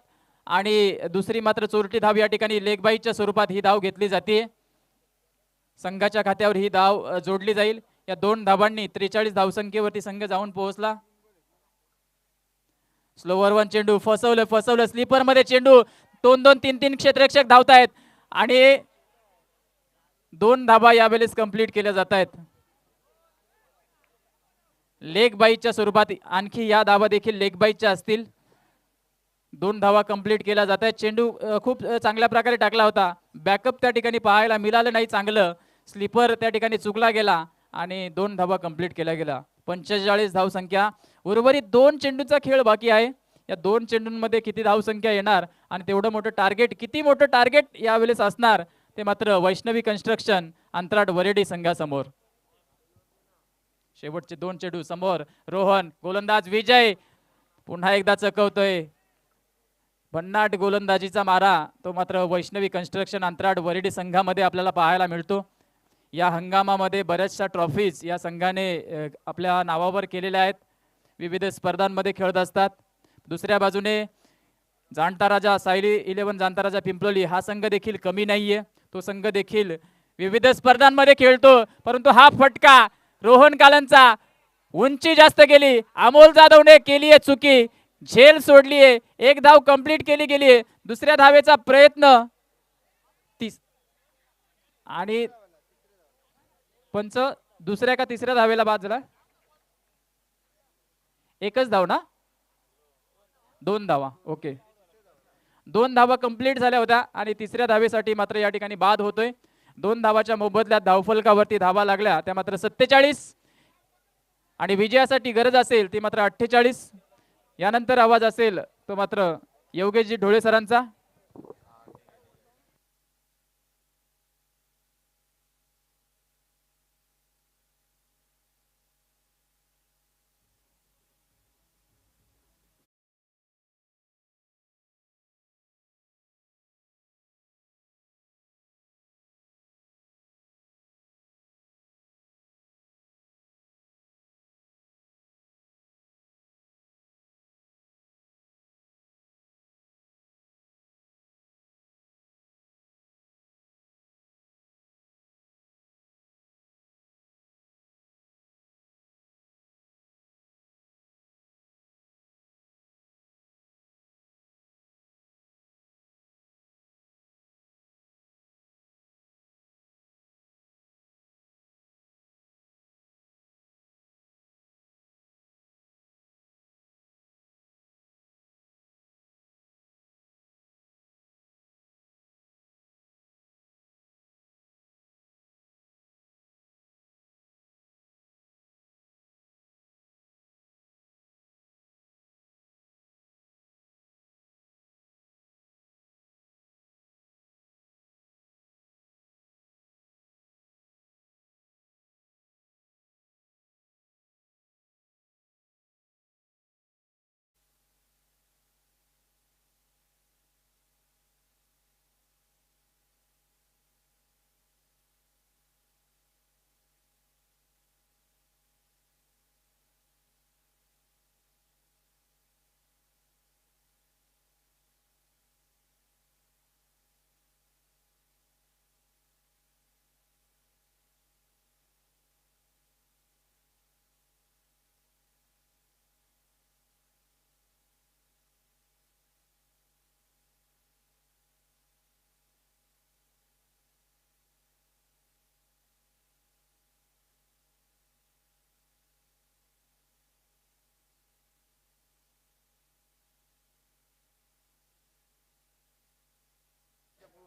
आणि दुसरी मात्र चोरटी धाव या ठिकाणी लेग बाईच्या स्वरूपात ही धाव घेतली जाते. संघाच्या खात्यावर ही धाव जोडली जाईल. या 2 धावांनी 43 धावसंख्येवरती संघ जाऊन पोहोचला. स्लोवर 1 चेंडू, फसवलं स्लीपर मध्ये चेंडू. 2-2, 3-3 क्षेत्ररक्षक धावतायत आणि 2 धावा यावेळेस कंप्लीट केल्या जात आहेत. लेग बाईच्या स्वरूपात आणखी या धावा देखील लेग बाईच्या असतील. 2 धावा कंप्लीट केल्या जात आहेत. चेंडू खूप चांगल्या प्रकारे टाकला होता. बॅकअप त्या ठिकाणी पाहायला मिळालं नाही चांगलं. स्लीपर त्या ठिकाणी चुकला गेला आणि 2 धावा कंप्लीट केल्या गेला. 45 धावसंख्या. उर्वरित 2 चेंडूचा खेळ बाकी आहे. या 2 चेंडूंमध्ये किती धावसंख्या येणार आणि तेवढं मोठं टार्गेट, किती मोठं टार्गेट यावेळेस असणार ते मात्र वैष्णवी कन्स्ट्रक्शन अंतराळ वरेडी संघासमोर. शेवटचे 2 चेंडू समोर रोहन, गोलंदाज विजय पुन्हा एकदा चकवतोय. भन्नाट गोलंदाजीचा मारा तो मात्र वैष्णवी कन्स्ट्रक्शन अंतराळ वरेडी संघामध्ये आपल्याला पाहायला मिळतो. या हंगामामध्ये बऱ्याचशा ट्रॉफीज या संघाने आपल्या नावावर केलेल्या आहेत. विविध स्पर्धांमध्ये खेळत असतात. दुसऱ्या बाजूने जाणता राजा सायली इलेव्हन जाणता राजा पिंपलोली हा संघ देखील कमी नाहीये. तो संघ देखील विविध स्पर्धांमध्ये खेळतो. परंतु हा फटका रोहन कालनचा, उंची जास्त गेली. अमोल जाधवने केली आहे चुकी, झेल सोडली आहे. 1 धाव कंप्लीट केली गेली आहे. दुसऱ्या धावेचा प्रयत्न आणि पंच दुसऱ्या का तिसऱ्या धावेला बाद झाला. एकच धाव ना, 2 धावा. ओके, 2 धावा कंप्लीट झाल्या होत्या आणि तिसऱ्या धावेसाठी मात्र या ठिकाणी बाद होतोय. 2 धावाच्या मोबदल्यात धावफलकावरती धावा लागल्या त्या मात्र 47 आणि विजयासाठी गरज असेल ती मात्र 48. यानंतर आवाज असेल तो मात्र योगेशजी ढोळे सरांचा.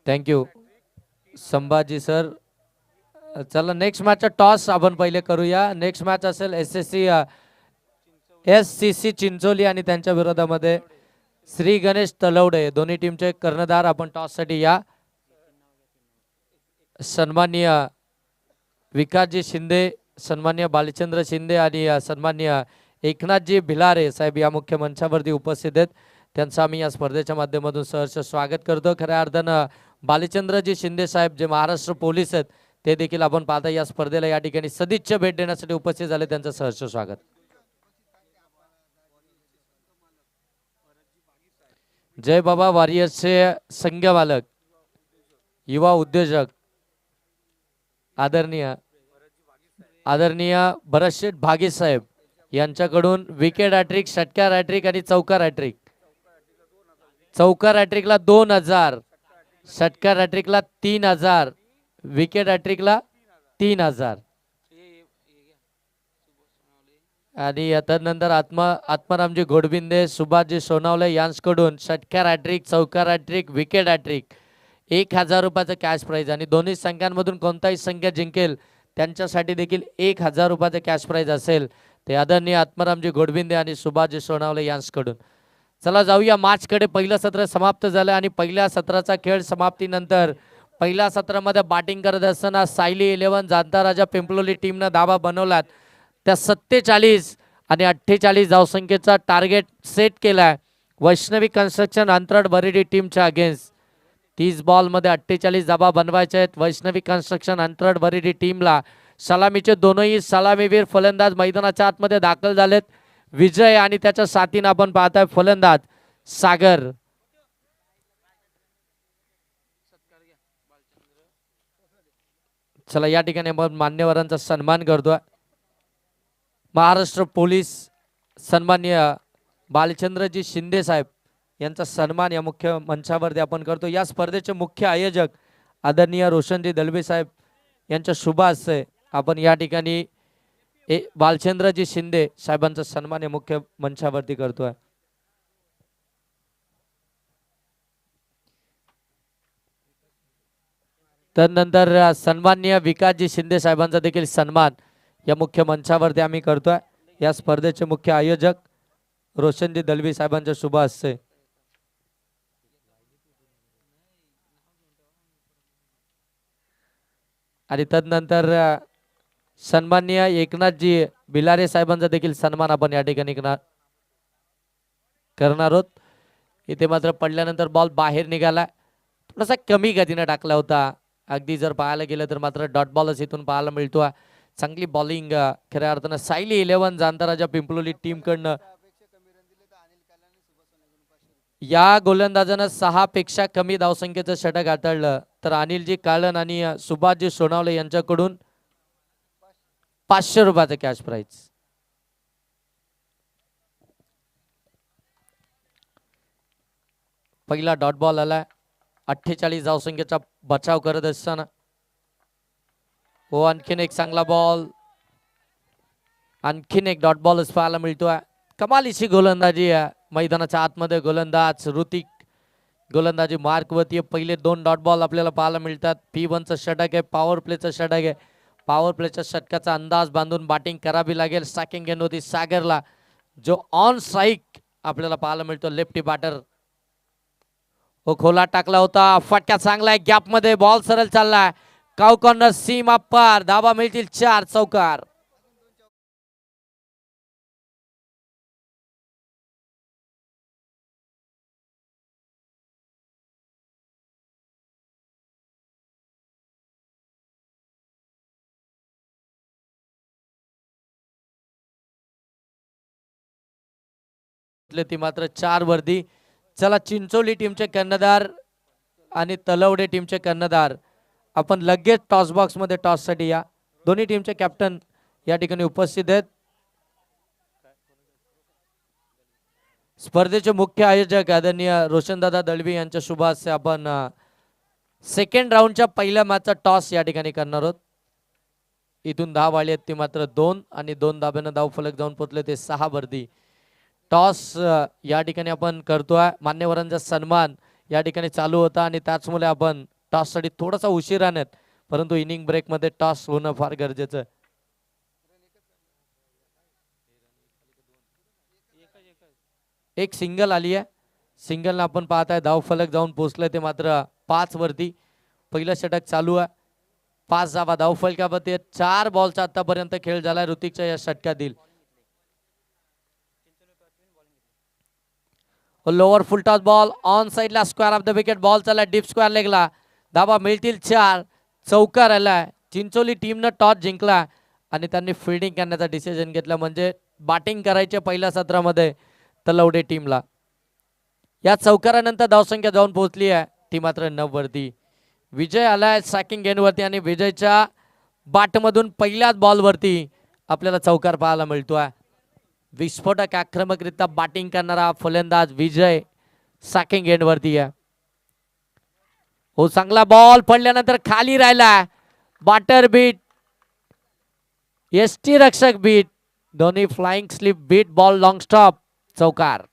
Thank you Sambhaji sir. चला नेक्स्ट मॅचचा टॉस आपण पहिले करूया. नेक्स्ट मॅच असेल SCC चिंचोली आणि त्यांच्या विरोधामध्ये श्री गणेश तलवडे. दोन्ही टीमचे कर्णधार आपण टॉस साठी या. सन्माननीय विकासजी शिंदे, सन्माननीय बालचंद्र शिंदे आणि सन्माननीय एकनाथजी भिलारे साहेब या मुख्य मंचावरती उपस्थित आहेत. त्यांचं आम्ही या स्पर्धेच्या माध्यमातून सहर्ष स्वागत करतो. खऱ्या अर्थानं बालचंद्रजी शिंदे साहेब जे महाराष्ट्र पोलीस आहेत ते देखील आपण पाहता या स्पर्धेला या ठिकाणी सदिच्छा भेट देण्यासाठी उपस्थित झाले. त्यांचं सहर्ष स्वागत. जय बाबा वॉरियर्सचे संघ मालक, युवा उद्योजक आदरणीय भरतशेठ भागे साहेब यांच्याकडून विकेट हॅट्रिक, षटकार हॅट्रिक आणि चौकार हॅट्रिक. चौकार हॅट्रिकला 2000, षटकार हॅट्रिकला 3000, विकेट हॅट्रिकला 3000 आणि त्यानंतर आत्मारामजी घोडबिंदे, सुभाषजी सोनावले यांच्याकडून षटकार हॅट्रिक, चौकार हॅट्रिक, विकेट हॅट्रिक 1000 रुपयाचं कॅश प्राइज आणि दोन्ही संघांमधून कोणताही संघ जिंकेल त्यांच्यासाठी देखील 1000 रुपयाचं कॅश प्राइज असेल. ते आदरणीय आत्मारामजी घोडबिंदे आणि सुभाषजी सोनावले यांच्याकडून. चला जाऊया मॅचकडे. पहिलं सत्र समाप्त झालं आणि पहिल्या सत्राचा खेळ समाप्तीनंतर पहिल्या सत्रामध्ये बॅटिंग करत असताना सायली 11 जाणता राजा पिंपलोली टीमनं धावा बनवलात. त्या 47 आणि 48 धावसंख्येचा टार्गेट सेट केलाय वैष्णवी कन्स्ट्रक्शन अंतराळ बरेडी टीमच्या अगेन्स्ट. 30 बॉलमध्ये 48 धावा बनवायच्या आहेत वैष्णवी कन्स्ट्रक्शन अंतराळ बरेडी टीमला. सलामीचे दोनही सलामीवीर फलंदाज मैदानाच्या आतमध्ये दाखल झालेत. विजय आणि त्याच्या साथीने आपण पाहताय फलंदाज सागर. चला या ठिकाणी आपण मान्यवरांचा सन्मान करतोय. महाराष्ट्र पोलीस सन्माननीय बालचंद्रजी शिंदे साहेब यांचा सन्मान या मुख्य मंचावरती आपण करतो. या स्पर्धेचे मुख्य आयोजक आदरणीय रोशनजी दलबे साहेब यांच्या शुभ हस्ते आपण या ठिकाणी बालचंद्रजी शिंदे साहेबांचा सन्मान या मुख्य मंचावरती करतोय. त्यानंतर सन्माननीय विकासजी शिंदे साहेबांचा देखील सन्मान या मुख्य मंचावरती आम्ही करतोय. या स्पर्धेचे मुख्य आयोजक रोशनजी दलवी साहेबांच्या शुभ हस्ते. आणि तदनंतर सन्माननीय एकनाथजी बिलारे साहेबांचा देखील सन्मान आपण या ठिकाणी करणार आहोत. इथे मात्र पडल्यानंतर बॉल बाहेर निघाला, थोडासा कमी गतीने टाकला होता. अगदी जर पाहायला गेलं तर मात्र डॉट बॉलच इथून पाहायला मिळतो. चांगली बॉलिंग खऱ्या अर्थानं सायली 11 जांताराजा पिंपलोली टीम कडनं. या गोलंदाजानं 6 पेक्षा कमी धावसंख्येचं षटक हाताळलं तर अनिलजी काळन आणि सुभाषजी सोनावले यांच्याकडून 500 रुपयाचं कॅश प्राइज. पहिला डॉट बॉल आला. 48 धावसंख्येचा बचाव करत असताना हो आणखीन एक चांगला बॉल, आणखीन एक डॉट बॉलच पाहायला मिळतोय. कमालीची गोलंदाजी आहे. मैदानाच्या आतमध्ये गोलंदाज ऋतिक गोलंदाजी मार्कवरती. पहिले 2 डॉट बॉल आपल्याला पाहायला मिळतात. P1चं षटक आहे, पॉवर प्लेचं षटक आहे. पॉवर प्लेच्या षटकाचा अंदाज बांधून बॅटिंग करावी लागेल. सेकंड गेंद होती सागरला, जो ऑन स्ट्राईक आपल्याला पाहायला मिळतो. लेफ्टी बॅटर हो खोला टाकला होता. फटका चांगला आहे, गॅप मध्ये बॉल सरळ चाललाय. काव कॉर्नर सीमा पार, धाबा मिळतील 4 चौकार. ती मात्र 4 वर्दी. चला चिंचोली टीमचे कर्णधार आणि तलवडे टीमचे कर्णधार आपण लगेच टॉस बॉक्स मध्ये टॉस साठी या. दोन्ही टीमचे कॅप्टन या ठिकाणी उपस्थित आहेत. स्पर्धेचे मुख्य आयोजक आदरणीय रोशनदादा दळवी यांच्या शुभ हस्ते आपण सेकंड राऊंडच्या पहिल्या मॅचचा टॉस या ठिकाणी करणार आहोत. इथून धाव आली आहेत ती मात्र 2 आणि 2 धाब्यानं धाव फलक जाऊन पोहोचले ते 6 वर्दी. टॉस या ठिकाणी आपण करतोय. मान्यवरांचा सन्मान या ठिकाणी चालू होता आणि त्याचमुळे आपण टॉस साठी थोडासा उशिराने, परंतु इनिंग ब्रेक मध्ये टॉस होणं फार गरजेचं आहे. एक सिंगल आली आहे. सिंगलला आपण पाहताय धाव फलक जाऊन पोहोचले ते मात्र 5 वरती. पहिलं षटक चालू आहे. 5 धावा धाव फलकावरती. 4 बॉलचा आतापर्यंत खेळ झाला ऋतिकच्या या षटकातील. Lower full toss ball on साइडला square off the wicket. Ball चालला डीप स्क्वेअर लेगला. धाबा मिळतील 4 चौकार आलाय. चिंचोली टीमनं टॉस जिंकला आणि त्यांनी फिल्डिंग करण्याचा डिसिजन घेतला, म्हणजे बॅटिंग करायचे पहिल्या सत्रामध्ये तलवडे टीमला. या चौकारानंतर धावसंख्या जाऊन पोहोचली आहे ती मात्र 9 वरती. विजय आलाय सेकंड गेंदवरती आणि विजयच्या बाटमधून पहिल्याच बॉलवरती आपल्याला चौकार पाहायला मिळतोय. विस्फोटक आक्रमकरित्या बॅटिंग करणारा फलंदाज विजय सेकंड गेंदवरती आहे. हो चांगला बॉल पडल्यानंतर खाली राहिला. बॅटर बीट, एसटी रक्षक बीट, दोन्ही flying slip beat, ball long stop चौकार.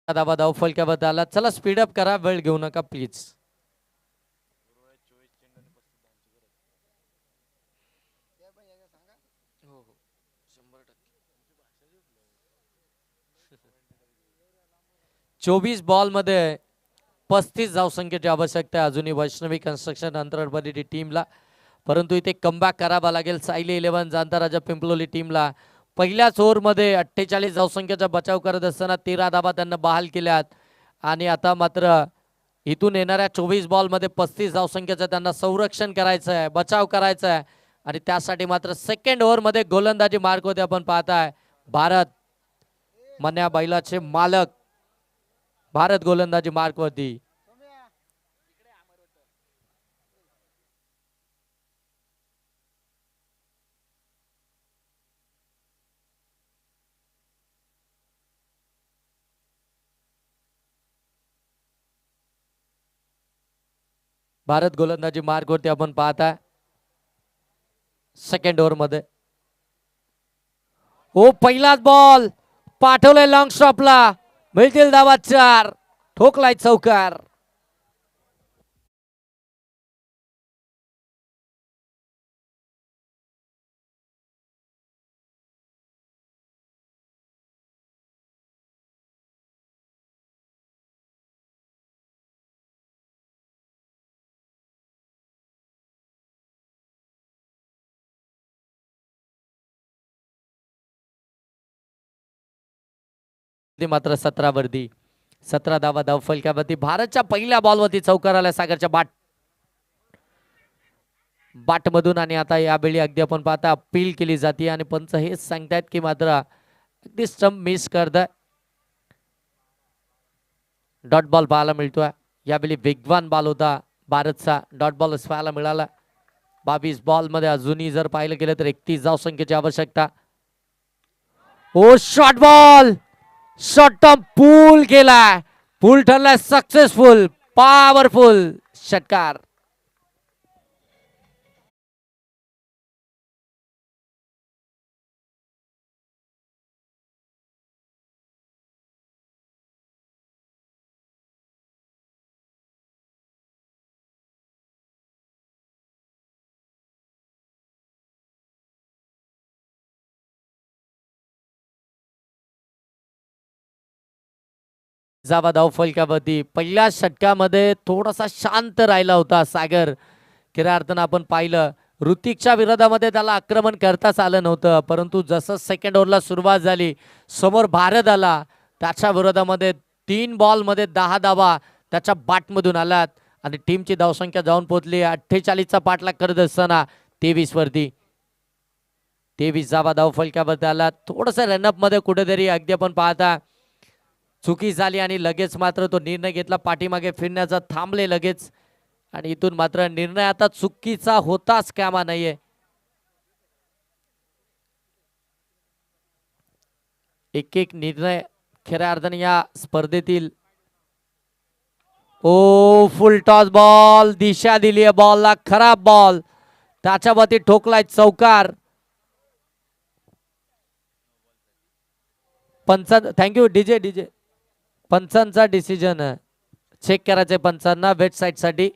धाबा धाव फलकावर आला. चला स्पीडअप करा, वेळ घेऊ नका प्लीज. चोवीस बॉल मध्ये 35 धावसंख्येची आवश्यकता आहे अजूनही वैष्णवी कन्स्ट्रक्शन अंतरबली टीमला, परंतु इथे कमबॅक करावा लागेल सायली 11 जांताराजा पिंपलोली टीमला. पहिल्याच ओव्हरमध्ये 48 धावसंख्येचा बचाव करत असताना 13 धाबा त्यांना बहाल केल्यात आणि आता मात्र इथून येणाऱ्या 24 बॉलमध्ये 35 धावसंख्येचं त्यांना संरक्षण करायचं आहे, बचाव करायचा आहे आणि त्यासाठी मात्र सेकंड ओव्हरमध्ये गोलंदाजी मार्क होते. आपण पाहताय भारत मन्या बैलाचे मालक भारत गोलंदाजी मार्क वरती. भारत गोलंदाजी मार्ग वरती आपण पाहता सेकंड ओव्हर मध्ये. हो पहिलाच बॉल पाठवलाय लॉंग स्टॉपला, मिळतील धावा 4, ठोकलाय चौकार. मात्र 17 वरती 17 धावा धाव फलकावरती. भारतच्या पहिल्या बॉलवरती चौकार आला सागरच्या बाट मधून. आणि आता यावेळी अगदी आपण पाहता अपील केली जाते आणि पंच हेच सांगतायत की मात्र अगदी स्टंप मिस करताय. डॉट बॉल पाहायला मिळतोय. यावेळी वेगवान बॉल होता भारतचा, डॉट बॉल पाहायला मिळाला. 22 बॉल मध्ये अजूनही जर पाहिलं गेलं तर 31 धाव संख्येची आवश्यकता. ओ शॉर्ट बॉल, शॉर्ट टर्म पूल केलाय, पूल ठरलाय सक्सेसफुल, पॉवरफुल षटकार. जावा धाव फलकावरती. पहिल्या षटकामध्ये थोडासा शांत राहिला होता सागर. खऱ्या अर्थानं आपण पाहिलं ऋतिकच्या विरोधामध्ये त्याला आक्रमण करताच आलं नव्हतं, परंतु जसं सेकंड ओव्हरला सुरुवात झाली समोर भारत आला, त्याच्या विरोधामध्ये 3 बॉल मध्ये 10 धावा त्याच्या बॅटमधून आल्यात आणि टीमची धावसंख्या जाऊन पोहोचली 48चा पाठलाग करत असताना 23 वरती. 23 जावा धाव फलकावरती आला. थोडस रनअप मध्ये कुठेतरी अगदी आपण पाहता चुकी झाली आणि लगेच मात्र तो निर्णय घेतला पाठीमागे फिरण्याचा, थांबले लगेच. आणि इथून मात्र निर्णय आता चुकीचा होताच कामा नाहीये. एक एक निर्णय खऱ्या अर्थाने या स्पर्धेतील. ओ फुल टॉस बॉल, दिशा दिली आहे बॉलला, खराब बॉल, त्याच्यावरती ठोकलाय चौकार. Thank you DJ. पंचांचा डिसिजन चेक करायचंय पंचांना वेबसाईट साठी.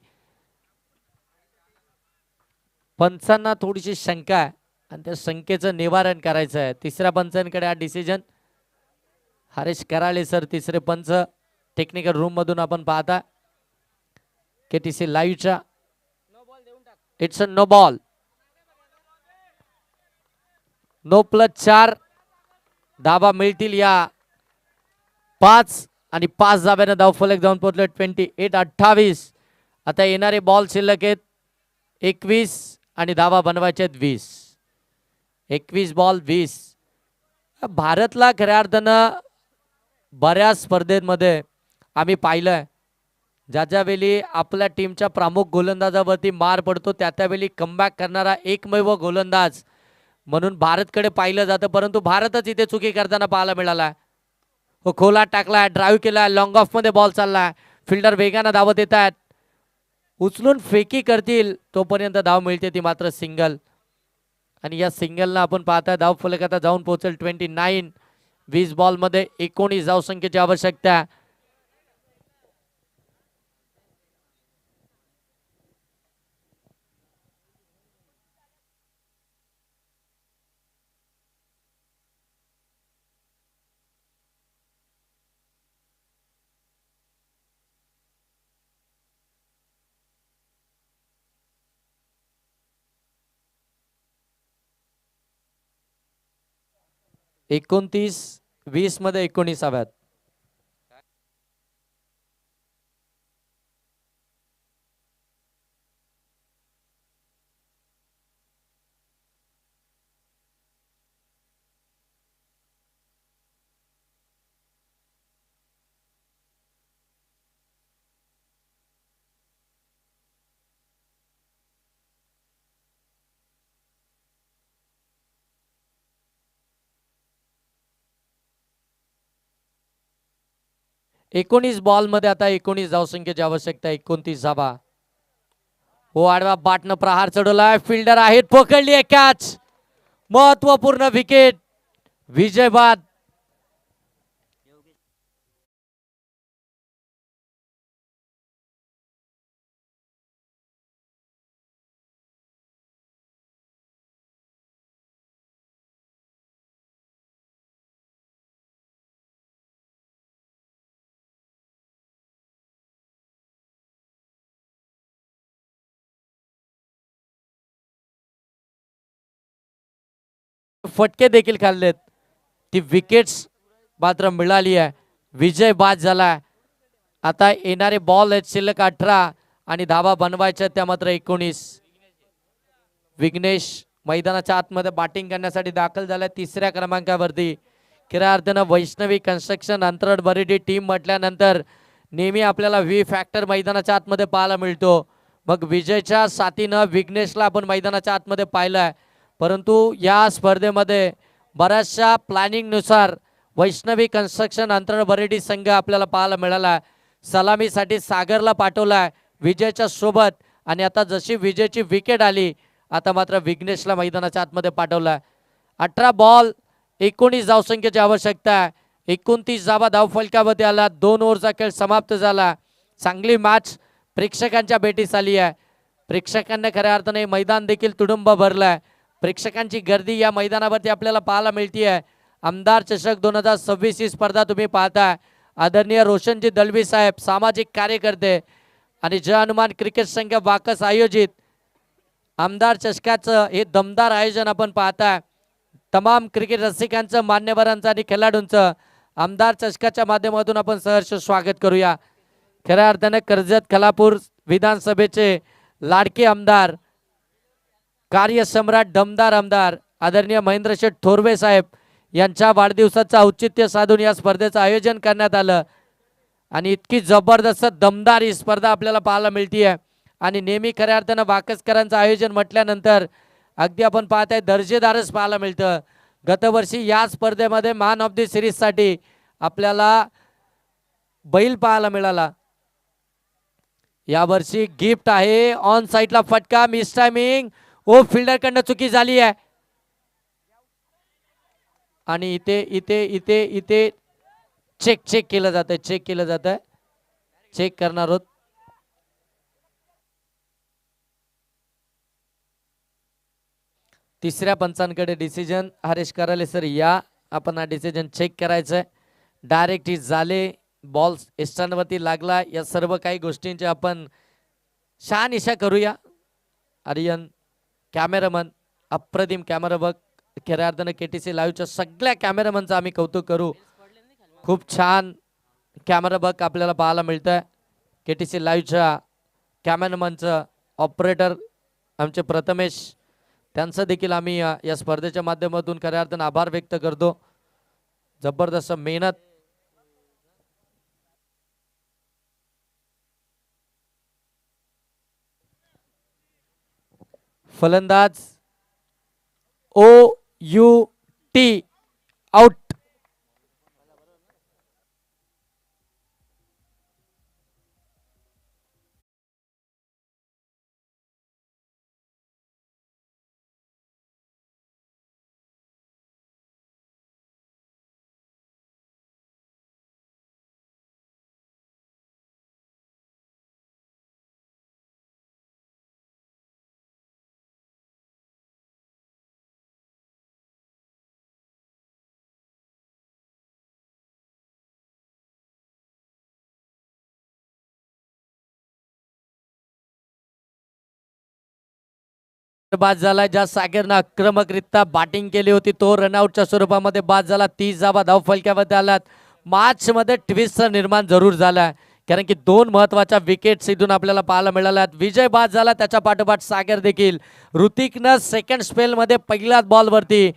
पंचांना थोडीशी शंका आहे आणि त्या शंकेचं निवारण करायचं आहे. तिसऱ्या पंचांकडे हा डिसिजन. हरेश कराळे सर तिसरे पंच टेक्निकल रूम मधून आपण पाहता KTC लाईव्हच्या. It's a no ball, no plus 4 धावा मिळतील या 5 आणि 5 धाब्याने धावफलक जाऊन पोहोचले 28-28. आता येणारे बॉल शिल्लक आहेत 21 आणि धावा बनवायचे 20. 21 बॉल 20. भारतला खऱ्या अर्थानं बऱ्याच स्पर्धेमध्ये आम्ही पाहिलंय ज्या वेळी आपल्या टीमच्या प्रमुख गोलंदाजावरती मार पडतो त्यावेळी कमबॅक करणारा एकमेव गोलंदाज म्हणून भारतकडे पाहिलं जातं, परंतु भारतच इथे चुकी करताना पाहायला मिळाला. खोला टाकलाय, ड्राईव्ह केलाय, लॉंग ऑफ मध्ये बॉल चाललाय, फिल्डर वेगानं धावत येत आहेत, उचलून फेकी करतील तोपर्यंत धाव मिळते ती मात्र सिंगल. आणि या सिंगलला आपण पाहता धाव फलक आता जाऊन पोहोचेल 29. 20 बॉल मध्ये 19 धाव संख्येची आवश्यकता. एकोणतीस 20 मध्ये 19 हव्यात. एकोणीस बॉल मध्ये आता 19 धावसंख्येची आवश्यकता. 29 धावा. हो आडवा बाटनं प्रहार चढवलाय, फिल्डर आहेत, पकडली आहे कॅच, महत्वपूर्ण विकेट विजय बाद. फटके देखील खाल्लेत, ती विकेट्स मात्र मिळाली आहे, विजय बाद झाला. आता येणारे बॉल आहेत शिल्लक 18 आणि धावा बनवायच्या त्या मात्र 19. विघ्नेश मैदानाच्या आतमध्ये बॅटिंग करण्यासाठी दाखल झालाय तिसऱ्या क्रमांकावरती. खऱ्या अर्थानं वैष्णवी कन्स्ट्रक्शन अंतरड बरेडी टीम म्हटल्यानंतर नेहमी आपल्याला व्ही फॅक्टर मैदानाच्या आतमध्ये पाहायला मिळतो. मग विजयच्या साथीनं विघ्नेशला आपण मैदानाच्या आतमध्ये पाहिलंय, परंतु या स्पर्धेमध्ये बऱ्याचशा प्लॅनिंगनुसार वैष्णवी कन्स्ट्रक्शन अंतरड बरेडी संघ आपल्याला पाहायला मिळाला. सलामीसाठी सागरला पाठवलाय विजयच्या सोबत, आणि आता जशी विजयची विकेट आली आता मात्र विघ्नेशला मैदानाच्या आतमध्ये पाठवलाय. 18 बॉल 19 धावसंख्येची आवश्यकता आहे. 29 धावा धावफलकामध्ये आला. 2 ओव्हरचा खेळ समाप्त झाला. चांगली मॅच प्रेक्षकांच्या भेटीस आली आहे. प्रेक्षकांना खऱ्या अर्थाने मैदान देखील तुडुंब भरलाय. प्रेक्षकांची गर्दी या मैदानावरती आपल्याला पाहायला मिळते आहे. आमदार चषक 2026 ही स्पर्धा तुम्ही पाहताय. आदरणीय रोशनजी दलवी साहेब सामाजिक कार्यकर्ते आणि जय हनुमान क्रिकेट संघ वाकस आयोजित आमदार चषकाचं हे दमदार आयोजन आपण पाहताय. तमाम क्रिकेट रसिकांचं, मान्यवरांचं आणि खेळाडूंचं आमदार चषकाच्या माध्यमातून आपण सहर्ष स्वागत करूया. खऱ्या अर्थाने कर्जत खालापूर विधानसभेचे लाडके आमदार, कार्यसम्राट, दमदार आमदार आदरणीय महेंद्र शेठ थोरवे साहेब यांच्या वाढदिवसाचं औचित्य साधून या स्पर्धेचं आयोजन करण्यात आलं आणि इतकी जबरदस्त दमदार ही स्पर्धा आपल्याला पाहायला मिळते आहे. आणि नेहमी खऱ्या अर्थानं वाकसकरांचं आयोजन म्हटल्यानंतर अगदी आपण पाहताय दर्जेदारच पाहायला मिळतं. गतवर्षी या स्पर्धेमध्ये मॅन ऑफ द सिरीजसाठी आपल्याला बैल पाहायला मिळाला. यावर्षी गिफ्ट आहे. ऑन साईडला फटका, मिस टायमिंग, ओ फिल्डरकडनं चुकी झाली आहे आणि इथे इथे इथे इथे चेक केलं जात आहे. चेक करणार आहोत. तिसऱ्या पंचांकडे डिसिजन. हरेश कराले सर या, आपण हा डिसिजन चेक करायचंय. डायरेक्ट ही झाले, बॉल स्टंडवरती लागला. या सर्व काही गोष्टींचे आपण शहानिशा करूया. आर्यन कॅमेरामन, अप्रतिम कॅमेरा बघ. खऱ्या अर्थानं KTC लाईव्हच्या सगळ्या कॅमेरामनचं आम्ही कौतुक करू. खूप छान कॅमेरा बघ आपल्याला पाहायला मिळतंय. KTC लाईव्हच्या कॅमेरामनचं, ऑपरेटर आमचे प्रथमेश, त्यांचं देखील आम्ही या स्पर्धेच्या माध्यमातून खऱ्या अर्थानं आभार व्यक्त करतो. जबरदस्त मेहनत. फलंदाज OUT आउट. बाद झाला. ज्या सागरनं आक्रमकरित्या बॅटिंग केली होती तो रनआउटच्या स्वरूपामध्ये बाद झाला. 30 धावा धाव फलक्यामध्ये आलात. मॅच मध्ये ट्विस्ट निर्माण जरूर झाला, कारण की 2 महत्वाच्या विकेट्स इथून आपल्याला पाहायला मिळाल्या. विजय बाद झाला, त्याच्या पाठोपाठ सागर देखील. ऋतिकनं सेकंड स्पेल मध्ये पहिल्याच बॉलवरती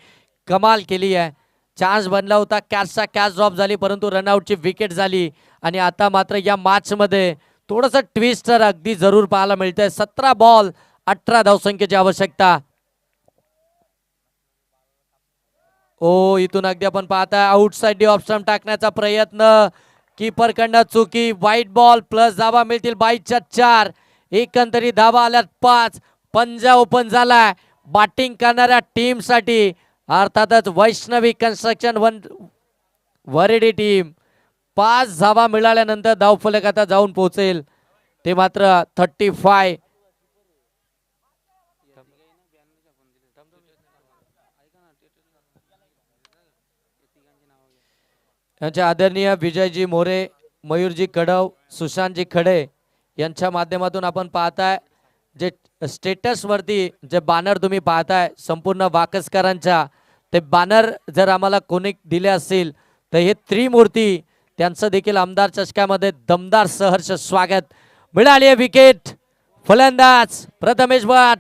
कमाल केली आहे. चान्स बनला होता, कॅच ड्रॉप झाली, परंतु रनआउटची विकेट झाली. आणि आता मात्र या मॅच मध्ये थोडंसं ट्विस्ट तर अगदी जरूर पाहायला मिळतंय. 17 बॉल 18 धावसंख्येची आवश्यकता. ओ इथून अगदी आपण पाहताय आउटसाइड डी ऑफ स्टंप टाकण्याचा प्रयत्न, कीपर कडनं चुकी. व्हाईट बॉल प्लस धावा मिळतील 22च्या 4. एकंदरीत धावा आल्यात 5. पंजा ओपन झालाय बॅटिंग करणाऱ्या टीम साठी, अर्थातच वैष्णवी कन्स्ट्रक्शन वरेडी टीम. 5 धावा मिळाल्यानंतर धावफलक आता जाऊन पोहोचेल, ते मात्र 35. यांचे आदरणीय विजयजी मोरे, मयूरजी कडव, सुशांतजी खडे यांच्या माध्यमातून आपण पाहताय जे स्टेटस वरती जे बॅनर तुम्ही पाहताय संपूर्ण वाकसकरांच्या, ते बॅनर जर आम्हाला कोणी दिले असतील तर हे त्रिमूर्ती त्यांचं देखील आमदार चषकामध्ये दमदार सहर्ष स्वागत. मिळाली आहे विकेट. फलंदाज प्रथमेश भट.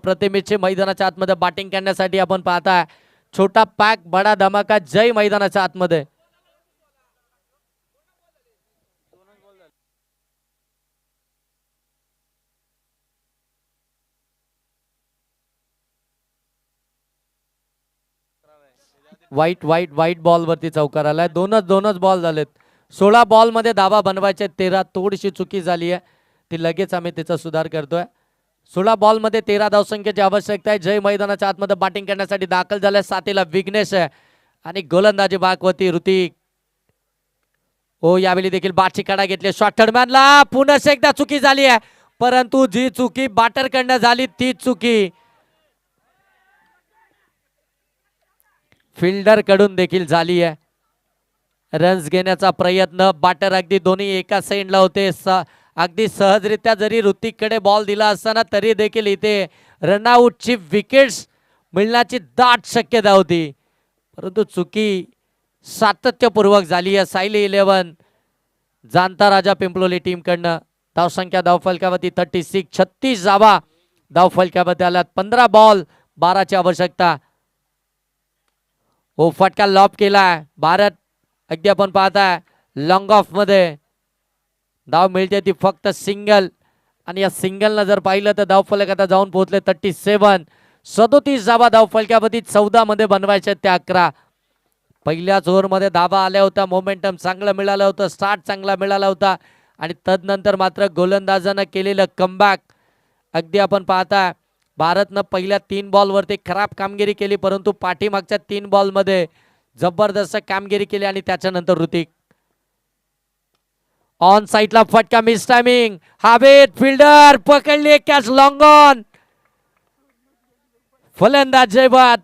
प्रतिमेचे मैदानाच्या आतमध्ये बॅटिंग करण्यासाठी आपण पाहताय छोटा पॅक बडा धमाका जय मैदानाच्या आतमध्ये. वाईट बॉल वरती चौकार आलाय. दोनच बॉल झालेत. 16 बॉल मध्ये धावा बनवायचे, 13 थोडीशी चुकी झाली आहे, ती लगेच आम्ही त्याचा सुधार करतोय. 16 बॉल मध्ये 13 धावसंख्येची आवश्यकता आहे. जय मैदानाच्या आतमध्ये बॅटिंग करण्यासाठी दाखल झालाय. साथीला विघ्नेश आहे आणि गोलंदाजी बागवती ऋतिक. ओ यावेळी देखील बाटची कडा घेतली. शॉर्ट थर्डमॅनला पुन्हा एकदा चुकी झाली आहे, परंतु जी चुकी बॅटर कडनं झाली ती चुकी फिल्डर कडून देखील झाली आहे. रन्स घेण्याचा प्रयत्न, बॅटर अगदी दोन्ही एका साइडला होते. अगदी सहजरित्या जरी ऋतिककडे बॉल दिला असताना तरी देखील इथे रनआउटची विकेट्स मिळण्याची दाट शक्यता होती, परंतु चुकी सातत्यपूर्वक झाली आहे. सायली 11 जाणता राजा पिंपलोली टीम कडनं. धावसंख्या धावफलकावरती 36. 36 धावा धावफलकावरती आल्यात. 15 बॉल 12ची आवश्यकता. ओ फटका लॉब केलाय भारत. अगदी आपण पाहताय लॉंग ऑफ मध्ये धाव मिळते ती फक्त सिंगल, आणि या सिंगलनं जर पाहिलं तर धावफलक आता जाऊन पोहोचले 37. 37 धावा धावफलकावरती 14 मध्ये बनवायचे ते 11. पहिल्याच ओव्हरमध्ये धावा आल्या होत्या. मोमेंटम चांगलं मिळालं होतं, स्टार्ट चांगला मिळाला होता, आणि तदनंतर मात्र गोलंदाजानं केलेलं कमबॅक. अगदी आपण पाहताय भारतनं पहिल्या 3 बॉलवरती खराब कामगिरी केली, परंतु पाठीमागच्या 3 बॉलमध्ये जबरदस्त कामगिरी केली, आणि त्याच्यानंतर ऋतिक ऑन साइडला फटका, मिस टायमिंग, हवेत फिल्डर पकडली, कॅच लॉंग ऑन. फलंदाज जयभात.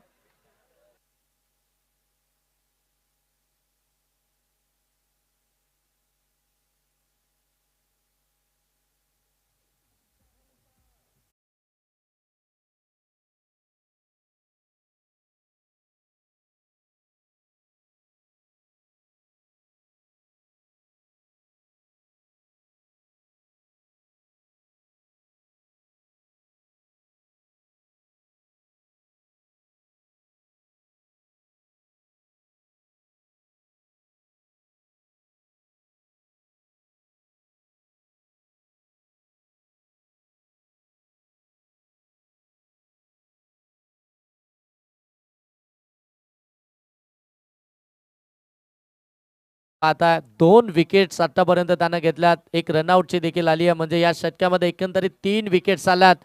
आता 2 विकेट्स आतापर्यंत त्यानं घेतल्यात. एक रनआउटची देखील आली आहे, म्हणजे या षटकामध्ये एकंदरीत 3 विकेट्स आल्यात,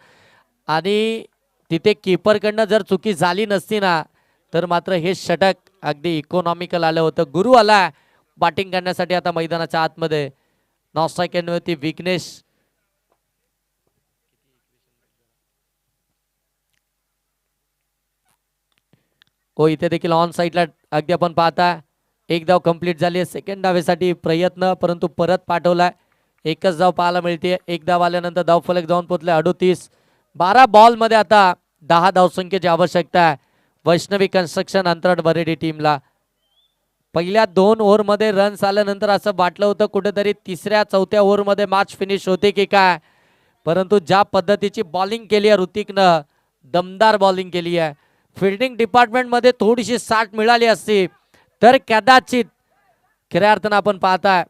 आणि तिथे कीपरकडनं जर चुकी झाली नसती ना तर मात्र हे षटक अगदी इकॉनॉमिकल आलं होतं. गुरु आला बॅटिंग करण्यासाठी आता मैदानाच्या आतमध्ये. नॉस्ट्रायकरवरती विघ्नेश. हो इथे देखील ऑन साईडला अगदी आपण पाहता एक धाव कंप्लीट झाली आहे. सेकंड धावेसाठी प्रयत्न परंतु परत पाठवलाय. एकच धाव पाहायला मिळते. एक धाव आल्यानंतर धावफलक जाऊन पोहोचले 38. 12 बॉल मध्ये आता 10 धावसंख्येची आवश्यकता आहे वैष्णवी कन्स्ट्रक्शन अंतराळ बरेडी टीमला. पहिल्या 2 ओव्हरमध्ये रन्स आल्यानंतर असं वाटलं होतं कुठेतरी तिसऱ्या चौथ्या ओव्हरमध्ये मॅच फिनिश होते की काय, परंतु ज्या पद्धतीची बॉलिंग केली आहे ऋतिकनं, दमदार बॉलिंग केली आहे. फिल्डिंग डिपार्टमेंटमध्ये थोडीशी साथ मिळाली असती तर कदाचित खऱ्या अर्थानं आपण पाहताय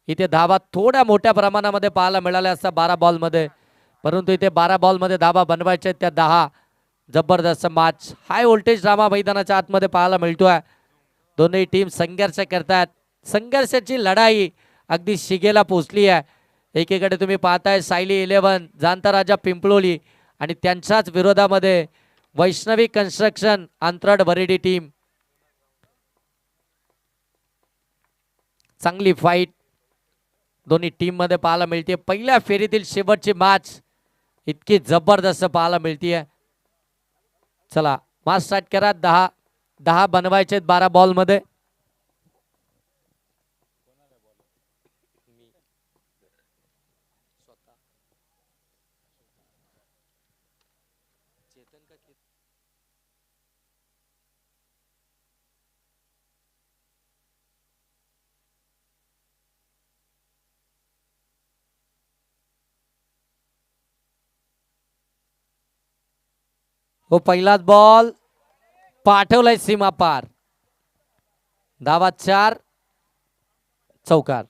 इथे धावा थोड्या मोठ्या प्रमाणामध्ये पाहायला मिळाल्या असतात 12 बॉलमध्ये, परंतु इथे 12 बॉलमध्ये धावा बनवायच्या त्या 10. जबरदस्त मॅच हाय व्होल्टेज ड्रामा मैदानाच्या आतमध्ये पाहायला मिळतोय. दोन्ही टीम संघर्ष करतात. संघर्षाची लढाई अगदी शिगेला पोहोचली आहे. एकीकडे तुम्ही पाहताय सायली 11 जाणता राजा पिंपळोली आणि त्यांच्याच विरोधामध्ये वैष्णवी कन्स्ट्रक्शन अंतराळ बरेडी टीम. चांगली फाईट दोन्ही टीम मध्ये पाहायला मिळते. पहिल्या फेरीतील शेवटची मॅच इतकी जबरदस्त पाहायला मिळते. चला मॅच स्टार्ट करा. 10 बनवायचे 12 बॉल मध्ये. हो पहिलाच बॉल पाठवलाय सीमा पार. धावा 4 चौकार.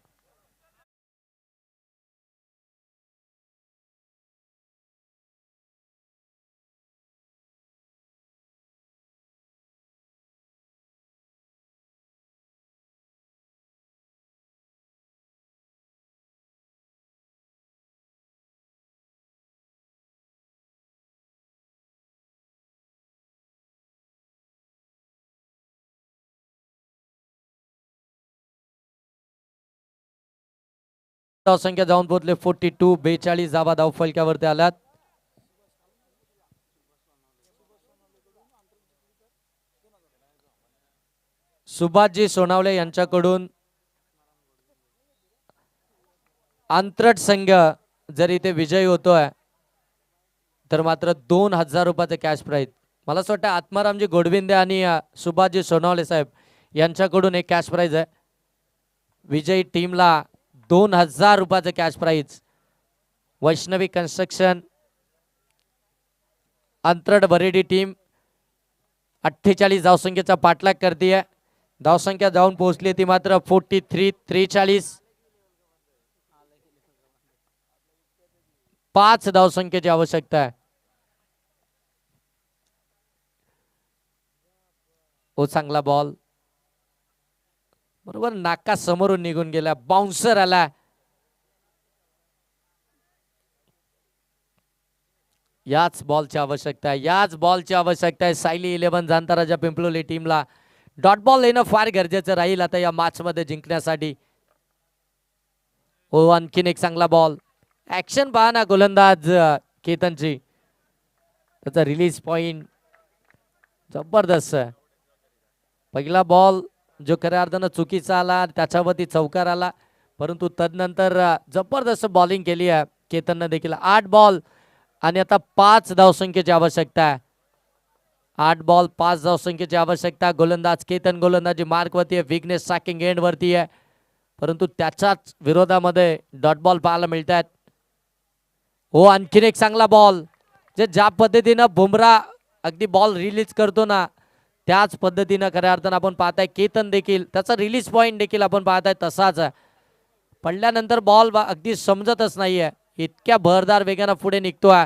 धावसंख्या जाऊन पोहोचले 42. 42 धावा धाव फलकावरती आल्यात. सुभाषजी सोनावले यांच्याकडून अंतरट संघ जर इथे विजयी होतोय तर मात्र 2000 रुपयाचं कॅश प्राईज. मला असं वाटतं आत्मारामजी गोडविंदे आणि सुभाषजी सोनावले साहेब यांच्याकडून एक कॅश प्राईज आहे. विजयी टीमला 2000 रुपयाचं कॅश प्राईज. वैष्णवी कन्स्ट्रक्शन अंतराळ बरेडी टीम 48 धावसंख्येचा पाठलाग करते. धावसंख्या जाऊन पोहोचली ती मात्र 43. 43 5 धावसंख्येची आवश्यकता आहे. ओ चांगला बॉल बरोबर नाका समोरून निघून गेला. बाउन्सर आला. याच बॉलची आवश्यकता आहे. याच बॉलची आवश्यकता आहे सायली 11 जाणता राजा पिंपळोली टीमला. डॉट बॉल येणं फार गरजेचं राहील आता या मॅच मध्ये जिंकण्यासाठी. हो आणखीन एक चांगला बॉल. ऍक्शन पहा ना गोलंदाज केतनची. त्याचा रिलीज पॉइंट जबरदस्त. पहिला बॉल जो खऱ्या अर्थानं चुकीचा आला त्याच्यावरती चौकार आला, परंतु तदनंतर जबरदस्त बॉलिंग केली आहे केतननं देखील. 8 बॉल आणि आता 5 धावसंख्येची आवश्यकता आहे. 8 बॉल 5 धावसंख्येची आवश्यकता. गोलंदाज केतन गोलंदाजी मार्कवरती आहे. विघ्नेश साकिंग एंड वरती आहे, परंतु त्याच्याच विरोधामध्ये डॉट बॉल पाहायला मिळतात. हो आणखीन एक चांगला बॉल. जे ज्या पद्धतीनं बुमरा अगदी बॉल रिलीज करतो ना त्याच पद्धतीनं खऱ्या अर्थानं आपण पाहताय केतन देखील त्याचा रिलीज पॉइंट देखील आपण पाहताय तसाच आहे. पडल्यानंतर बॉल अगदी समजतच नाहीये, इतक्या भरदार वेगानं पुढे निघतोय.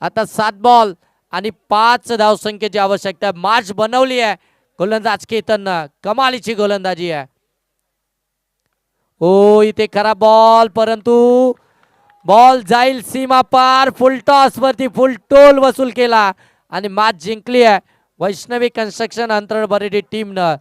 आता 7 बॉल आणि 5 धावसंख्येची आवश्यकता. मॅच बनवली आहे गोलंदाज केतननं. कमालीची गोलंदाजी आहे. हो इथे खरा बॉल, परंतु बॉल जाईल सीमा पार. फुल टॉस वरती फुल टोल वसूल केला आणि मॅच जिंकली आहे वैष्णवी कन्स्ट्रक्शन अंतराळ बरेडी टीमनं.